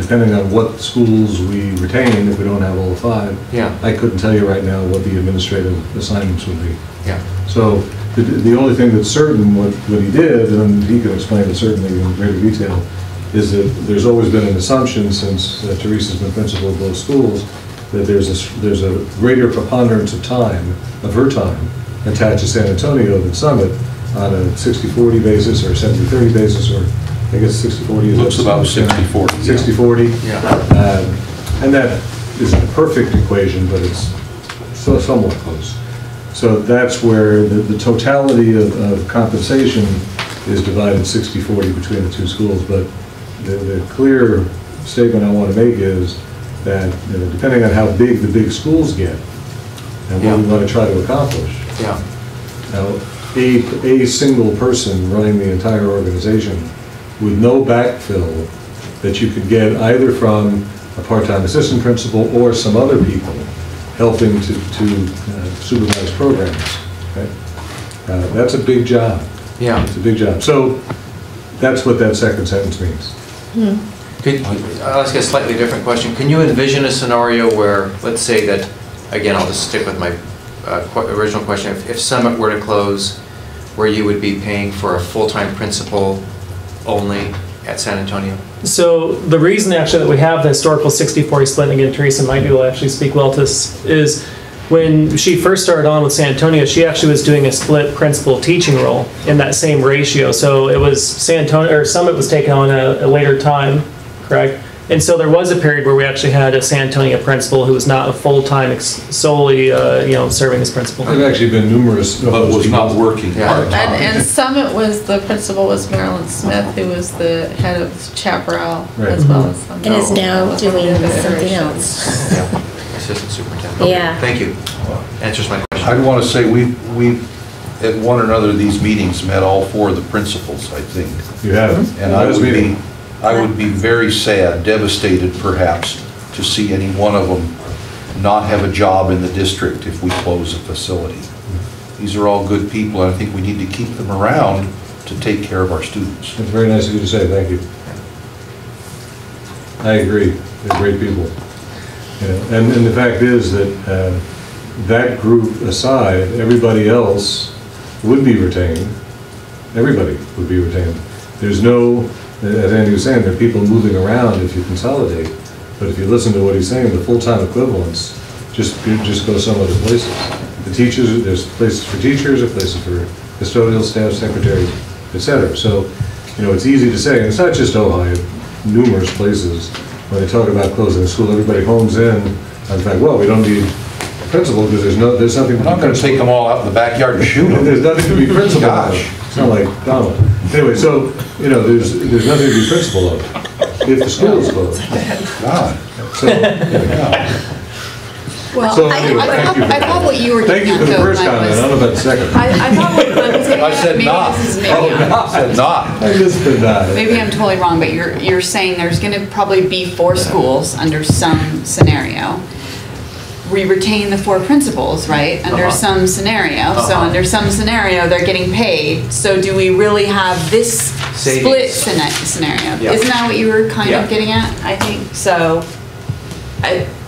depending on what schools we retain, if we don't have all five, I couldn't tell you right now what the administrative assignments would be. Yeah. So the only thing that's certain, what he did, and he can explain it certainly in greater detail, is that there's always been an assumption, since Teresa's been principal of both schools, that there's a greater preponderance of her time attached to San Antonio than Summit on a 60-40 basis or 70-30 basis, or I guess 60-40 looks about 60-40. 60-40. Yeah. And that isn't a perfect equation, but it's somewhat close. So that's where the totality of compensation is divided 60-40 between the two schools. But the clear statement I want to make is that depending on how big the big schools get and what we want to try to accomplish, now a single person running the entire organization with no backfill that you could get either from a part-time assistant principal or some other people helping to supervise programs. Okay? That's a big job. Yeah. It's a big job. So that's what that second sentence means. I'll ask a slightly different question. Can you envision a scenario where, let's say that, again, I'll just stick with my original question, if Summit were to close, where you would be paying for a full-time principal only at San Antonio? So the reason actually that we have the historical 60-40 split, and again, Teresa might be able to actually speak well to this, is when she first started on with San Antonio, she actually was doing a split principal teaching role in that same ratio. So it was San Antonio, or Summit was taken on a later time, correct? And so there was a period where we actually had a San Antonio principal who was not a full-time, solely, serving as principal. There have actually been numerous, but was not working part-time. And Summit was, the principal was Marilyn Smith, who was the head of Chaparral, as well as Summit. And is now doing something else. Yeah, assistant superintendent. Okay, yeah. Thank you. Answers my question. I want to say we've at one or another of these meetings met all four of the principals, I think. You have. And I would be very sad, devastated perhaps, to see any one of them not have a job in the district if we close a facility. These are all good people, and I think we need to keep them around to take care of our students. It's very nice of you to say, thank you. I agree, they're great people. And the fact is that that group aside, everybody else would be retained. Everybody would be retained. There's no, as Andy was saying, there are people moving around if you consolidate. But if you listen to what he's saying, the full-time equivalents just go some other places. The teachers, there's places for teachers, there's places for custodial staff, secretaries, etc. So, it's easy to say, and it's not just Ohio, numerous places, when they talk about closing the school, everybody homes in on the fact, well, we don't need a principal because there's nothing. We're not going to take them all out in the backyard and shoot them. There's nothing to be principal of. It's not like Donald. Anyway, so, there's nothing to be principal of if the school is closed. God. So, Well, So I anyway, thank you for that. thought what you were Thank getting you at for the though, first Glenn, comment, I was- don't know about the second. I thought what Glenn was getting I at, said maybe not. this is maybe Oh, I'm- I said not. I missed the dot. maybe I'm totally wrong, but you're saying there's gonna probably be 4 schools under some scenario. We retain the 4 principals, right, under some scenario, so under some scenario, they're getting paid, so do we really have this split Savings. scenario? Yeah. Isn't that what you were kind Yeah. of getting at, I think, so,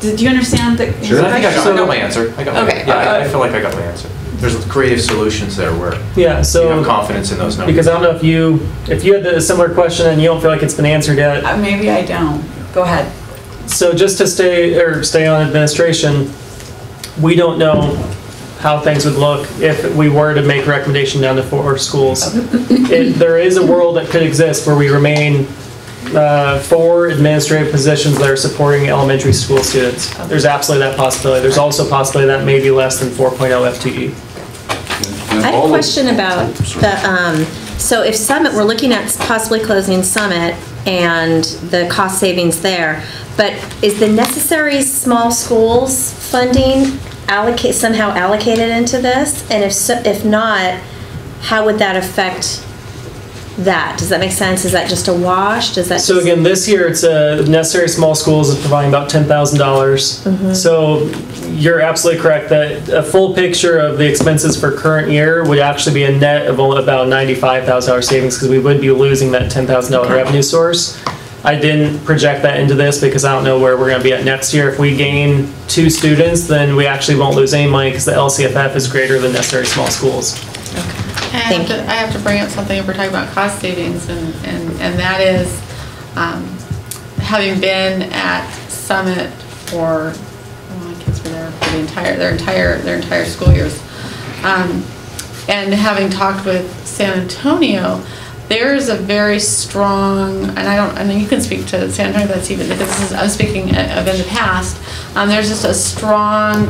do you understand the? Sure. I think I got my answer. I got my, Okay. yeah, I feel like I got my answer. There's creative solutions there where Yeah, you so. have confidence in those numbers. Because I don't know if you had a similar question and you don't feel like it's been answered yet. Maybe I don't, go ahead. So just to stay on administration, we don't know how things would look if we were to make a recommendation down to 4 schools. There is a world that could exist where we remain 4 administrative positions that are supporting elementary school students. There's absolutely that possibility. There's also a possibility that may be less than 4.0 FTE. I have a question about the, so if Summit, we're looking at possibly closing Summit and the cost savings there, but is the necessary small schools funding somehow allocated into this? And if not, how would that affect that? Does that make sense? Is that just a wash? Does that So just- again, this year it's necessary small schools is providing about $10,000. So you're absolutely correct that a full picture of the expenses for current year would actually be a net of only about $95,000 savings because we would be losing that $10,000 revenue source. I didn't project that into this because I don't know where we're going to be at next year. If we gain 2 students, then we actually won't lose any money because the LCFF is greater than necessary small schools. Thank you. I have to bring up something if we're talking about cost savings, and that is, having been at Summit for, my kids were there for their entire school years, and having talked with San Antonio, there's a very strong, and I mean, you can speak to San Antonio, that's even, because I'm speaking of in the past, there's just a strong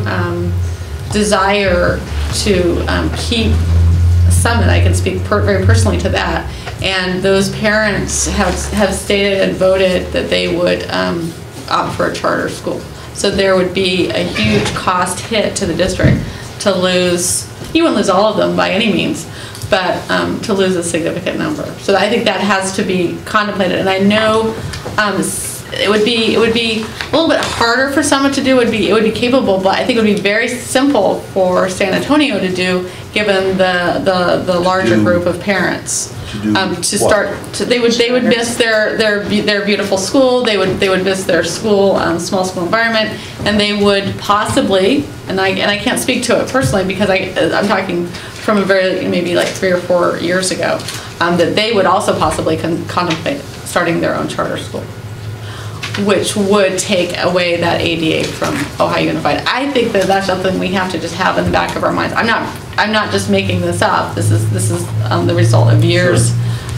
desire to keep Summit. I can speak very personally to that, and those parents have stated and voted that they would opt for a charter school. So there would be a huge cost hit to the district to lose, you wouldn't lose all of them by any means, but to lose a significant number. So I think that has to be contemplated, and I know it would be a little bit harder for Summit to do. It would be capable, but I think it would be very simple for San Antonio to do, given the larger group of parents. To start, they would miss their beautiful school. They would miss their school, small school environment, and they would possibly, and I can't speak to it personally because I'm talking from a very, maybe like 3 or 4 years ago, that they would also possibly contemplate starting their own charter school, which would take away that ADA from Ohio Unified. I think that that's something we have to just have in the back of our minds. I'm not just making this up. This is the result of years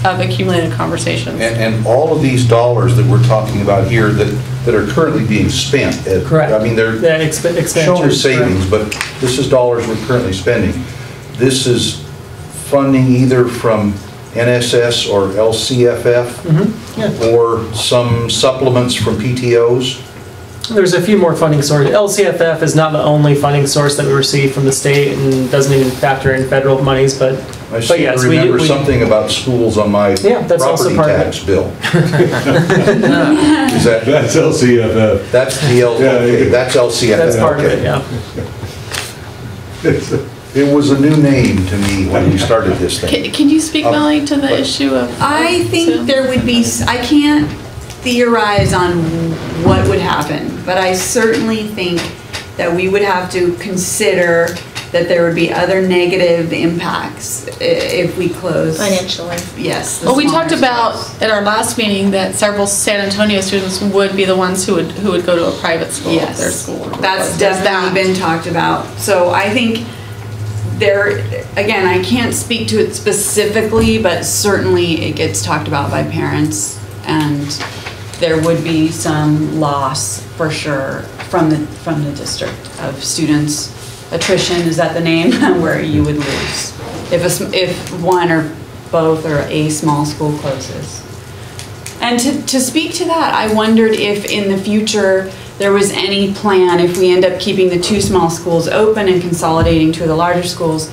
of accumulated conversations. And all of these dollars that we're talking about here that are currently being spent. Correct. I mean, they're shown as savings, but this is dollars we're currently spending. This is funding either from NSS or LCFF, or some supplements from PTOs. There's a few more funding sources. LCFF is not the only funding source that we receive from the state and doesn't even factor in federal monies, but yes, we remember something about schools on my that's also property part tax of it. bill. That's LCFF. That's the okay, that's LCFF. That's part of okay. it, yeah. It was a new name to me when we started this thing. Can you speak, Melanie, to the issue of? I think there would be, I can't theorize on what would happen, but I certainly think that we would have to consider that there would be other negative impacts if we close. Financially. Yes. the Well, we smaller talked about schools. at our last meeting that several San Antonio students would be the ones who would go to a private school if Yes. their school. That's definitely been talked about. So I think again, I can't speak to it specifically, but certainly it gets talked about by parents, and there would be some loss for sure from the district of students. Attrition, is that the name, where you would lose if one or both or a small school closes. And to speak to that, I wondered if in the future there was any plan, if we end up keeping the 2 small schools open and consolidating 2 of the larger schools,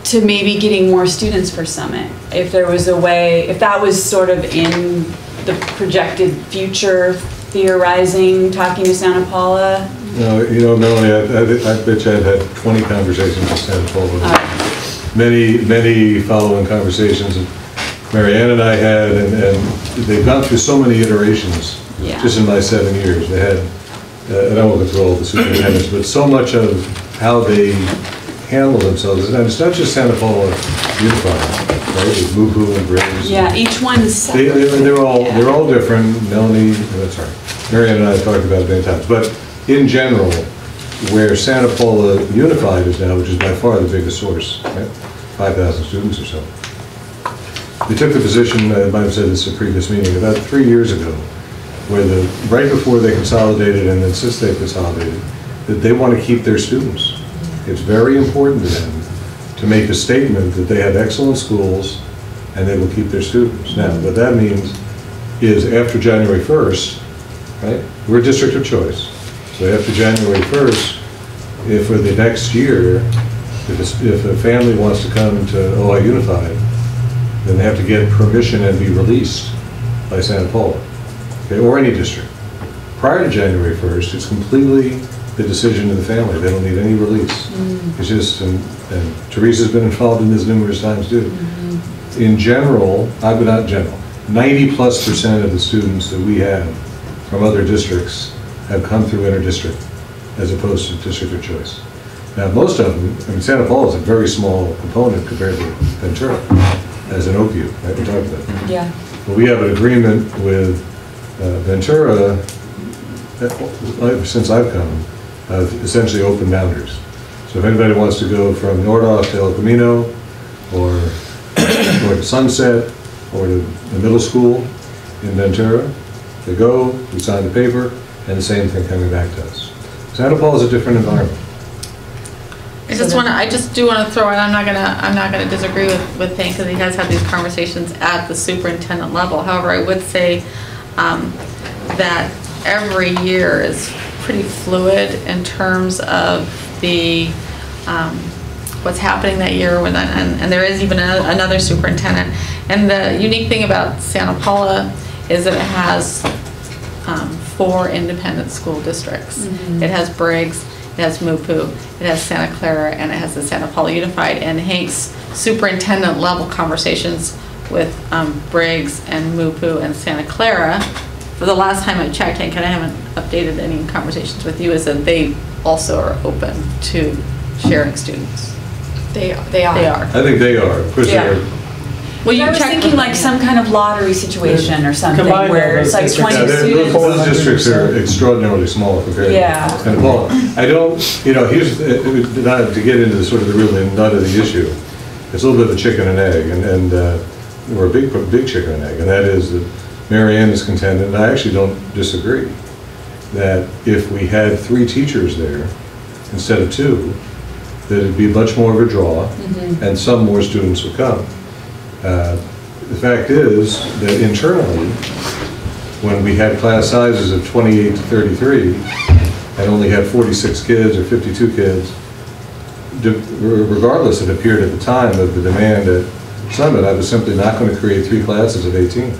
to maybe getting more students for Summit. If there was a way, if that was sort of in the projected future, theorizing, talking to Santa Paula. No, you know, Melanie, I bet you I've had 20 conversations with Santa Paula. Many following conversations that Marianne and I had, and they've gone through so many iterations just in my 7 years. They had, and I won't go through all the superintendents, but so much of how they handle themselves, and it's not just Santa Paula Unified, right? With Moo-Poo and Braves. Yeah, each one's separate. They're all different. Melanie, sorry, Marianne and I have talked about it many times, but in general, where Santa Paula Unified is now, which is by far the biggest source, right? 5,000 students or so. They took the position, I might have said this at a previous meeting, about 3 years ago, where right before they consolidated and then since they've consolidated, that they want to keep their students. It's very important to them to make a statement that they have excellent schools and they will keep their students. Now, what that means is after January 1st, right, we're a district of choice. So after January 1st, if for the next year, if a family wants to come to OI Unified, then they have to get permission and be released by Santa Paula, okay, or any district. Prior to January 1st, it's completely the decision of the family. They don't need any release. It's just, and Teresa's been involved in this numerous times too. In general, not general, 90+% of the students that we have from other districts have come through inter-district as opposed to district of choice. Now, most of them, I mean, Santa Paula is a very small component compared to Ventura as an OPU, right? We talked about that. Yeah. But we have an agreement with Ventura, since I've come, of essentially open boundaries. So if anybody wants to go from Nordoff to El Camino, or to Sunset, or to the middle school in Ventura, they go, we sign the paper, and the same thing coming back to us. Santa Paula is a different environment. I just do want to throw in, I'm not gonna disagree with Hank, because he has had these conversations at the superintendent level. However, I would say that every year is pretty fluid in terms of the what's happening that year, and there is even another superintendent. And the unique thing about Santa Paula is that it has 4 independent school districts. It has Briggs, it has Moo-Poo, it has Santa Clara, and it has the Santa Paula Unified. And Hank's superintendent level conversations with Briggs and Moo-Poo and Santa Clara, for the last time I checked, Hank, and I haven't updated any conversations with you, is that they also are open to sharing students. They are. They are. I think they are. Of course, they are. Well, I was thinking like some kind of lottery situation or something Combine where it's like 20 students. Those districts are extraordinarily small compared to Santa Paula. I don't, here's, not to get into the sort of the real nut of the issue, it's a little bit of a chicken and egg, and we're a big chicken and egg, and that is that Marianne is contending, and I actually don't disagree, that if we had 3 teachers there instead of 2, that it'd be much more of a draw, and some more students would come. The fact is that internally, when we had class sizes of 28 to 33, and only had 46 kids or 52 kids, regardless, it appeared at the time of the demand at Summit, I was simply not going to create 3 classes of 18.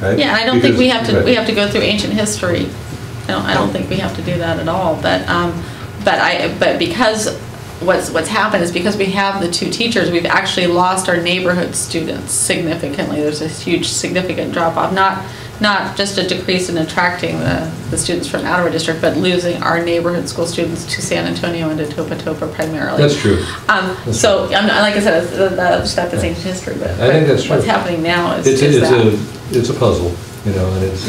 Right? Yeah, I don't think we have to go through ancient history. I don't think we have to do that at all. But because what's happened is because we have the 2 teachers, we've actually lost our neighborhood students significantly. There's a huge significant drop off. Not just a decrease in attracting the students from out of our district, but losing our neighborhood school students to San Antonio and to Topa Topa primarily. That's true. Like I said, that's ancient history, but I think that's true. What's happening now is it's a puzzle, and it's.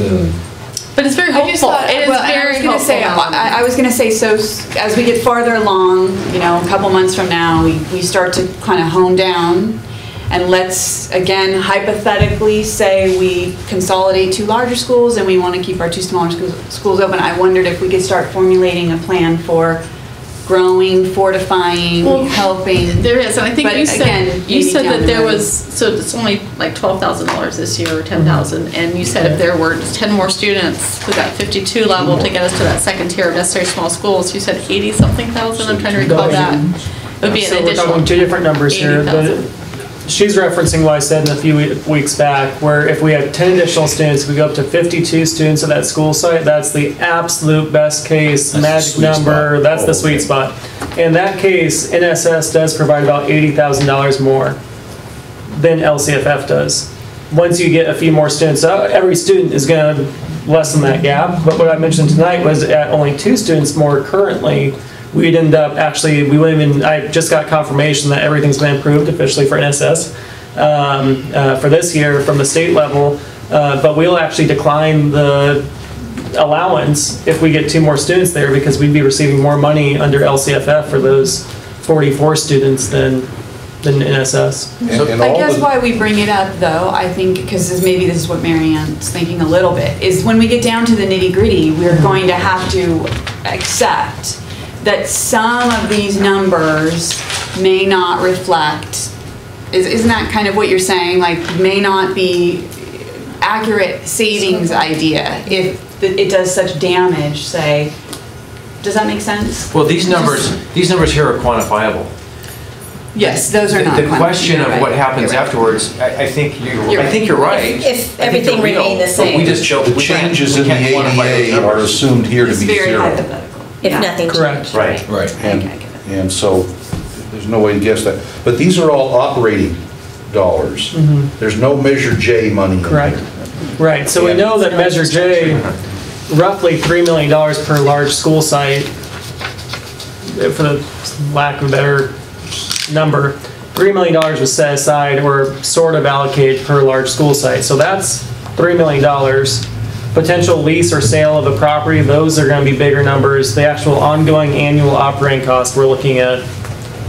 But it's very hopeful. I was going to say, so as we get farther along, a couple months from now, we start to kind of hone down, and let's, again, hypothetically say we consolidate 2 larger schools and we want to keep our 2 smaller schools open. I wondered if we could start formulating a plan for growing, fortifying, helping. There is, and I think But you said, again, you maybe said down that the there road. was, so it's only like $12,000 this year, or 10,000, and you said if there were 10 more students to that 52 level to get us to that second tier of necessary small schools, you said 80-something thousand, I'm trying to recall that. It would be an So we're additional talking two different numbers here. 80,000. She's referencing what I said in a few weeks back, where if we have 10 additional students, we go up to 52 students at that school site, that's the absolute best case, That's the magic sweet number, spot. that's Oh, the sweet okay. spot. In that case, NSS does provide about $80,000 more than LCFF does. Once you get a few more students, every student is going to lessen that gap, but what I mentioned tonight was at only 2 students more currently, we'd end up actually, we wouldn't even, I just got confirmation that everything's been approved officially for NSS for this year from the state level, but we'll actually decline the allowance if we get 2 more students there because we'd be receiving more money under LCFF for those 44 students than NSS. And I all guess the- why we bring it up though, I think, because maybe this is what Mary Ann's thinking a little bit, is when we get down to the nitty gritty, we're going to have to accept that some of these numbers may not reflect, isn't that kind of what you're saying? Like, may not be accurate savings idea if it does such damage, say. Does that make sense? Well, these numbers here are quantifiable. Yes, those are not. The question You're of right. what happens You're right. afterwards, I think You're I think you're right. If I think everything they're real, remained the but same. we just The changes in the ADA are assumed here to It's be very zero. hypothetical. If Yeah. nothing Correct. changed. Right. Right. I And, get it. and so there's no way to guess that. But these are all operating dollars. There's no Measure J money in here. Correct. Right, so we know that Measure J, roughly $3 million per large school site, for the lack of a better number, $3 million was set aside or sort of allocated per large school site. So that's $3 million. Potential lease or sale of a property, those are going to be bigger numbers. The actual ongoing annual operating cost, we're looking at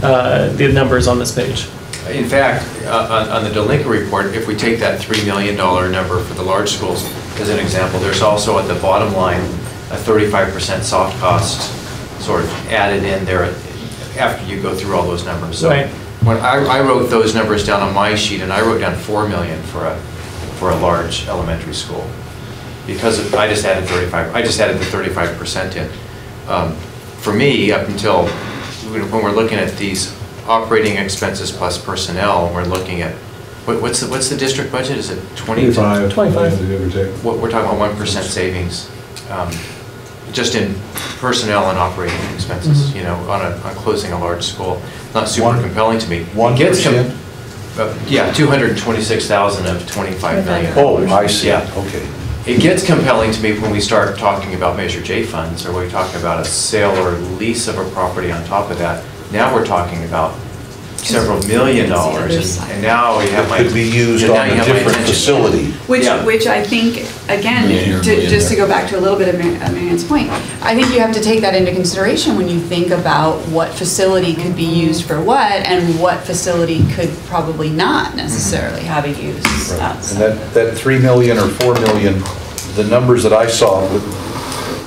the numbers on this page. In fact, on the delinquent report, if we take that $3 million number for the large schools as an example, there's also at the bottom line a 35% soft cost sort of added in there after you go through all those numbers. So Right. when I wrote those numbers down on my sheet, and I wrote down $4 million for a large elementary school, because I just added the 35% in. For me, up until when we're looking at these operating expenses plus personnel, we're looking at, what's the district budget? Is it 25. 25. Give or take. We're talking about 1% savings, just in personnel and operating expenses, you know, on closing a large school. Not super compelling to me. 1%? Yeah, 226,000 of 25 million. Oh, I see. Yeah. Okay. It gets compelling to me when we start talking about Measure J funds, or we talk about a sale or lease of a property on top of that. Now we're talking about several $1 million, and now we have my... Could be used and now on you a have my different attention. facility. Which, Yeah. which I think, again, just to go back to a little bit of Marianne's point, I think you have to take that into consideration when you think about what facility could be used for what, and what facility could probably not necessarily have a use And outside. that 3 million or 4 million, the numbers that I saw,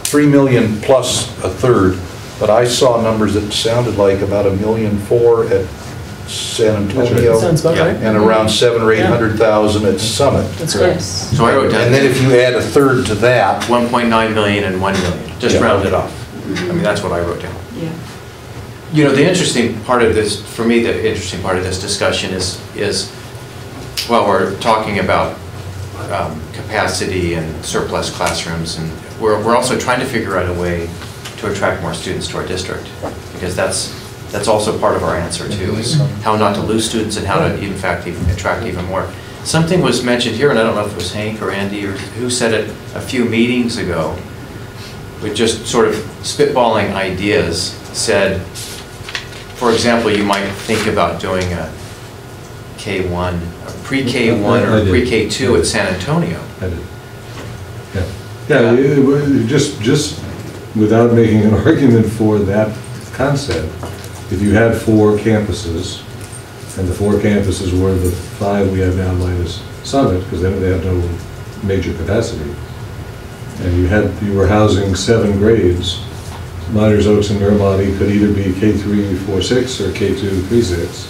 3 million plus a third, but I saw numbers that sounded like about $1.4 million at San Antonio. Sounds about right. And around 700,000 or 800,000 at Summit. That's correct. So I wrote down... And then if you add a third to that, 1.9 million and 1 million, just Yeah. round it off. I mean, that's what I wrote down. Yeah. You know, the interesting part of this, for me, the interesting part of this discussion is while we're talking about capacity and surplus classrooms, and we're also trying to figure out a way to attract more students to our district, because that's also part of our answer too, is how not to lose students and how to, in fact, even attract even more. Something was mentioned here, and I don't know if it was Hank or Andy or who said it a few meetings ago, with just sort of spitballing ideas, said, for example, you might think about doing a K1, a pre-K1 I or did. pre-K2 at San Antonio. I did. Yeah, just without making an argument for that concept, if you had 4 campuses, and the 4 campuses were the 5 we have now minus Summit, because they have no major capacity, and you were housing 7 grades, Miners, Oaks, and Miramati could either be K3, 4, 6 or K2, 3, 6.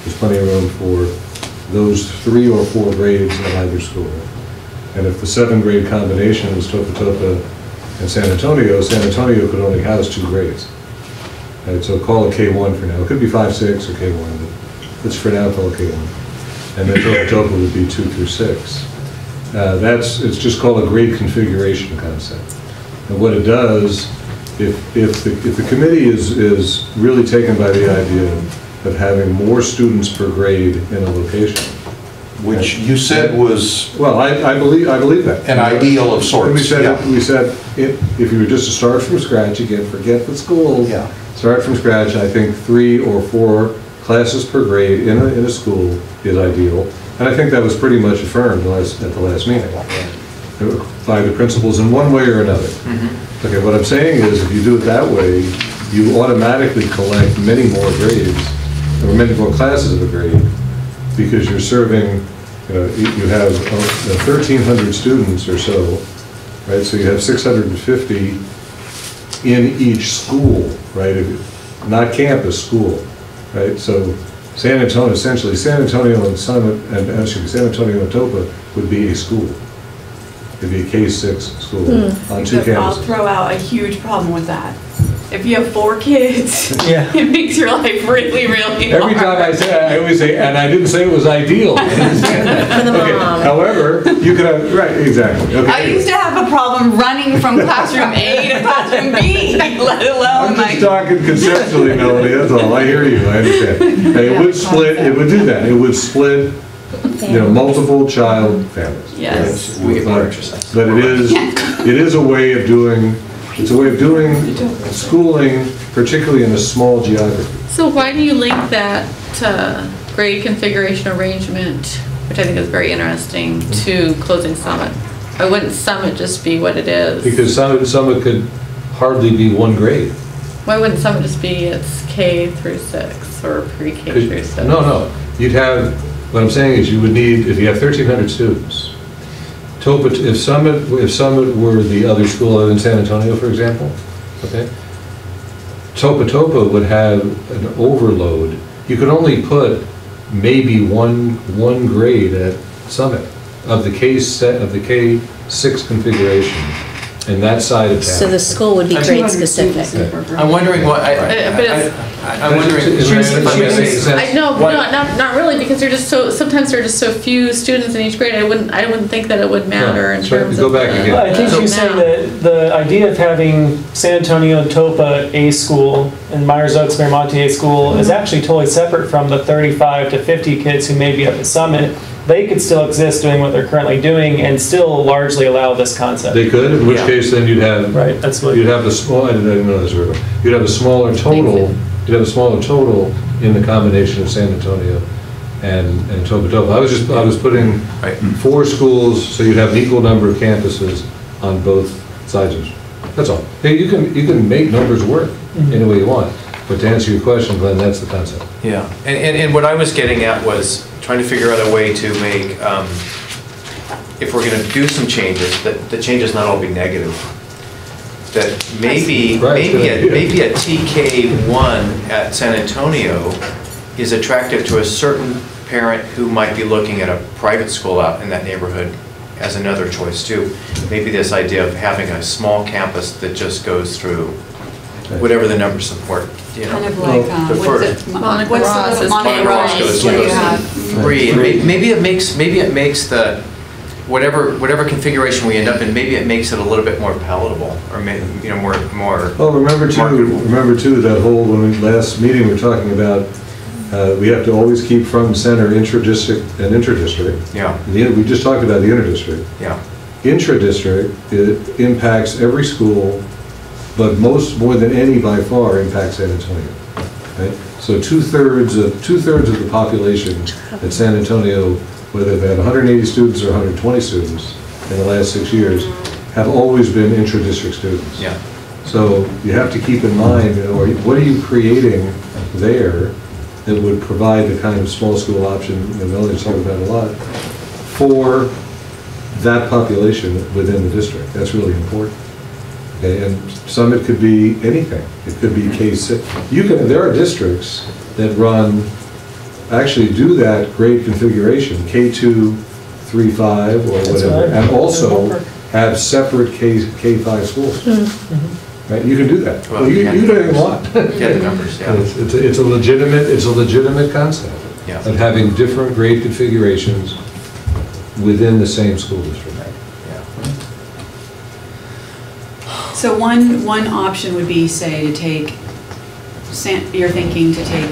There's plenty of room for those 3 or 4 grades at either school. And if the 7-grade combination was Topa and San Antonio could only house 2 grades. Right, so call it K1 for now. It could be 5, 6 or K1, but let's for now call it K1. And then Topa would be 2 through 6. It's just called a grade configuration concept. And what it does, if the committee is really taken by the idea of having more students per grade in a location, Which you said was well, I believe that an ideal of sorts. We said if you were just to start from scratch again, forget the schools. Yeah. Start from scratch. I think 3 or 4 classes per grade in a school is ideal, and I think that was pretty much affirmed at the last meeting by the principals in one way or another. Mm-hmm. Okay, what I'm saying is, if you do it that way, you automatically collect many more grades or many more classes of a grade, because you're serving, you have 1,300 students or so, right? So you have 650 in each school, right? Not campus, school, right? So San Antonio, essentially, San Antonio and San Antonio and Topa would be a school. It'd be a K6 school on 2 campuses. I'll throw out a huge problem with that. If you have 4 kids, Yeah. it makes your life really, really Every hard. time I say it, I always say, and I didn't say it was ideal. For the mom. However, you could have, right, exactly. Okay, I used to have a problem running from classroom A to classroom B, let alone I'm just like. talking conceptually, Melanie, that's all. I hear you, I understand. It would split, it would do that. It would split, multiple child families. Yes. We get more exercise. But it is a way of doing, it's a way of doing schooling, particularly in a small geography. So why do you link that grade configuration arrangement, which I think is very interesting, to closing Summit? Why wouldn't Summit just be what it is? Because Summit could hardly be 1 grade. Why wouldn't Summit just be it's K through 6 or pre-K through 6? No. You'd have, what I'm saying is you would need, if you have 1,300 students, Topa, if Summit were the other school other than San Antonio, for example, okay, Topa would have an overload. You could only put maybe one grade at Summit of the K6 configuration in that side of town. So the school would be grade specific. I'm wondering what, I'm wondering, if I may say, No, not really, because sometimes there are just so few students in each grade. I wouldn't think that it would matter in terms of. Go back again. I think she's saying that the idea of having San Antonio and Topa a school and Myers Oaks, Miramati a school is actually totally separate from the 35 to 50 kids who may be up at Summit. They could still exist doing what they're currently doing and still largely allow this concept. They could, in which case then you'd have, right, that's what you'd have the small, I didn't know this very well. You'd have a smaller total, in the combination of San Antonio and Topa. I was putting 4 schools, so you'd have an equal number of campuses on both sides of it. That's all. Hey, you can make numbers work any way you want, but to answer your question, Glenn, that's the concept. yeah. And what I was getting at was trying to figure out a way to make, if we're going to do some changes, that the changes not all be negative. That maybe a TK1 at San Antonio is attractive to a certain parent who might be looking at a private school out in that neighborhood as another choice too. Maybe this idea of having a small campus that just goes through whatever the numbers support. Kind of like, what's the Monica Ross goes where you to have 3. Maybe it makes the whatever configuration we end up in, maybe it makes it a little bit more palatable, or more. Well, remember too that whole, when we last meeting we were talking about, we have to always keep front and center intra-district and inter-district. Yeah. We just talked about the inter-district. Yeah. Intra-district, it impacts every school, but more than any by far impacts San Antonio. Right? So two-thirds of the population at San Antonio, whether they've had 180 students or 120 students in the last 6 years, have always been intra-district students. Yeah. So you have to keep in mind, what are you creating there that would provide the kind of small school option, Melanie's talking about a lot, for that population within the district. That's really important. Okay, and some it could be anything. It could be K6. There are districts that actually do that grade configuration, K2, 3, 5, or whatever, and also have separate K5 schools. Right? You can do that. Well, you don't even want. Yeah, the numbers, yeah. It's a legitimate concept Yeah. of having different grade configurations within the same school district. So one option would be, say, to take, you're thinking to take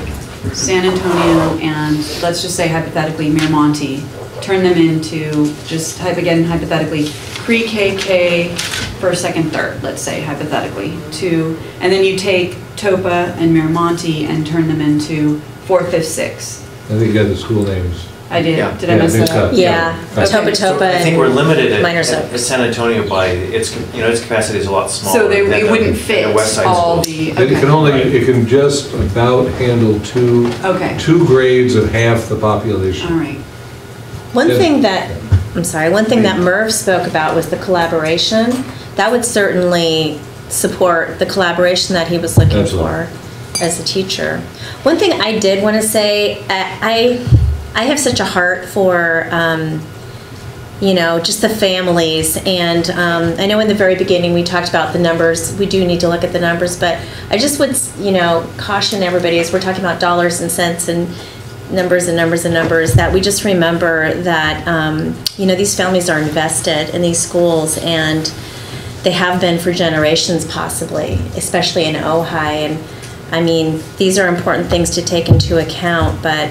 San Antonio and, let's just say hypothetically, Miramonte, turn them into, just again hypothetically, pre-KK, first, second, third, let's say hypothetically, and then you take Topa and Miramonte and turn them into 4th, 5th, 6th. I think you got the school names. I did. Yeah. Did I mess that up? Yeah, Okay. Topa I think we're limited at Soaps. San Antonio by, its capacity is a lot smaller. So than it wouldn't the fit West Side all schools. the, It can just about handle two grades of half the population. All right. One thing that Merv spoke about was the collaboration. That would certainly support the collaboration that he was looking for as a teacher. One thing I did want to say, I have such a heart for, just the families. And I know in the very beginning we talked about the numbers. We do need to look at the numbers, but I just would, caution everybody as we're talking about dollars and cents and numbers and numbers and numbers, that we just remember that, these families are invested in these schools, and they have been for generations possibly, especially in Ojai. And I mean, these are important things to take into account, but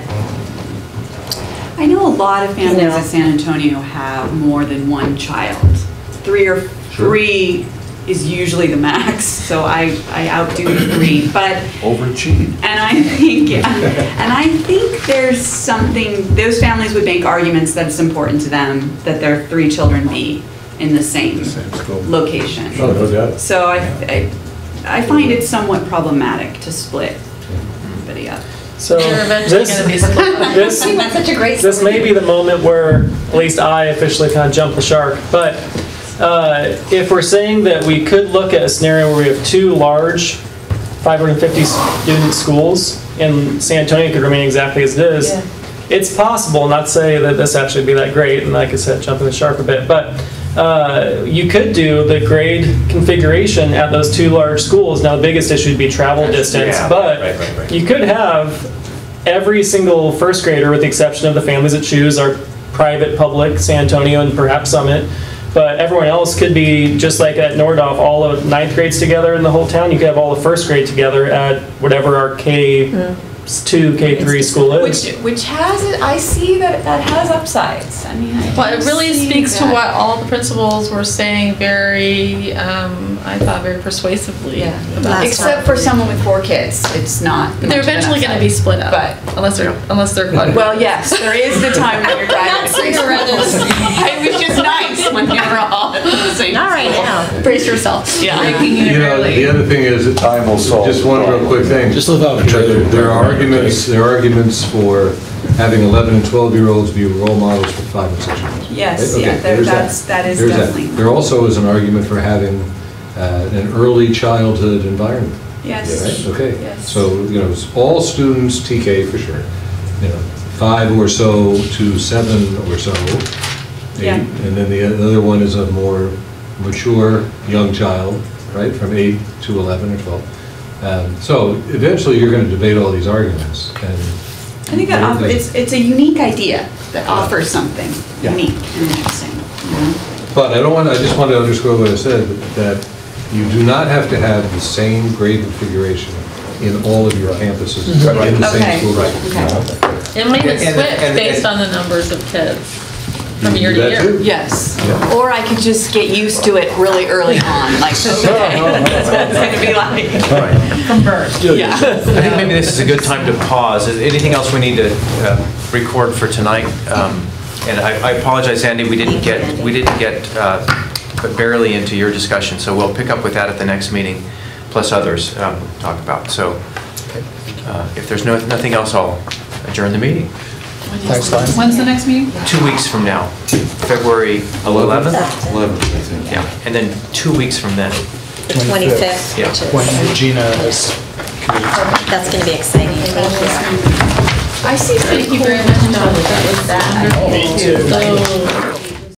I know a lot of families at San Antonio have more than one child. 3 is usually the max, so I outdo 3. But overachieve. And I think there's something, those families would make arguments that it's important to them that their 3 children be in the same location. Oh, no doubt. So I find it somewhat problematic to split everybody up. So this may be the moment where at least I officially kind of jump the shark, but if we're saying that we could look at a scenario where we have 2 large 550 student schools and San Antonio could remain exactly as it is, it's possible, not to say that this actually would be that great, and like I said, jumping the shark a bit, but you could do the grade configuration at those 2 large schools. Now the biggest issue would be travel distance, but you could have every single first grader, with the exception of the families that choose our private, public, San Antonio and perhaps Summit, but everyone else could be just like at Nordhoff, all of 9th grades together in the whole town. You could have all the first grade together at whatever our K2, K3 school is. Which has it, I see that has upsides. I mean, Well, it really speaks to what all the principals were saying very, I thought very persuasively. About except for someone with 4 kids, it's not. They're eventually going to be split up, but unless they're well, yes, there is the time when you're driving to Cinderella's. It was just nice when we were all at the same. Not right now. Brace yourself. Yeah. The other thing is that time will solve. Just one real quick thing. Just without a trailer. There are arguments for having 11 and 12-year-olds be role models for 5 and 6-year-olds. Yes, right? that is definitely. There also is an argument for having an early childhood environment. Yes. Right? Okay. Yes. So, all students, TK for sure, 5 or so to 7 or so, 8, and then the other one is a more mature young child, right, from 8 to 11 or 12. So eventually you're going to debate all these arguments. And I think that it's a unique idea that offers something unique and interesting. But I just want to underscore what I said, that you do not have to have the same grade configuration in all of your campuses in the same school district. It may switch based on the numbers of kids from year to year. Yes. Or I could just get used to it really early on, like, okay, that's what it's going to be like from birth. Yeah. I think maybe this is a good time to pause. Is there anything else we need to record for tonight? And I apologize, Andy, we didn't get but barely into your discussion, so we'll pick up with that at the next meeting, plus others to talk about. So if there's nothing else, I'll adjourn the meeting. Thanks, Lynn. When's the next meeting? 2 weeks from now, February 11th? 11th, I think. Yeah, and then 2 weeks from then. The 25th, Yeah. which is. When Regina is committee. That's going to be exciting. Thank you. I see. Thank you very much, John. That was that. Me too. So,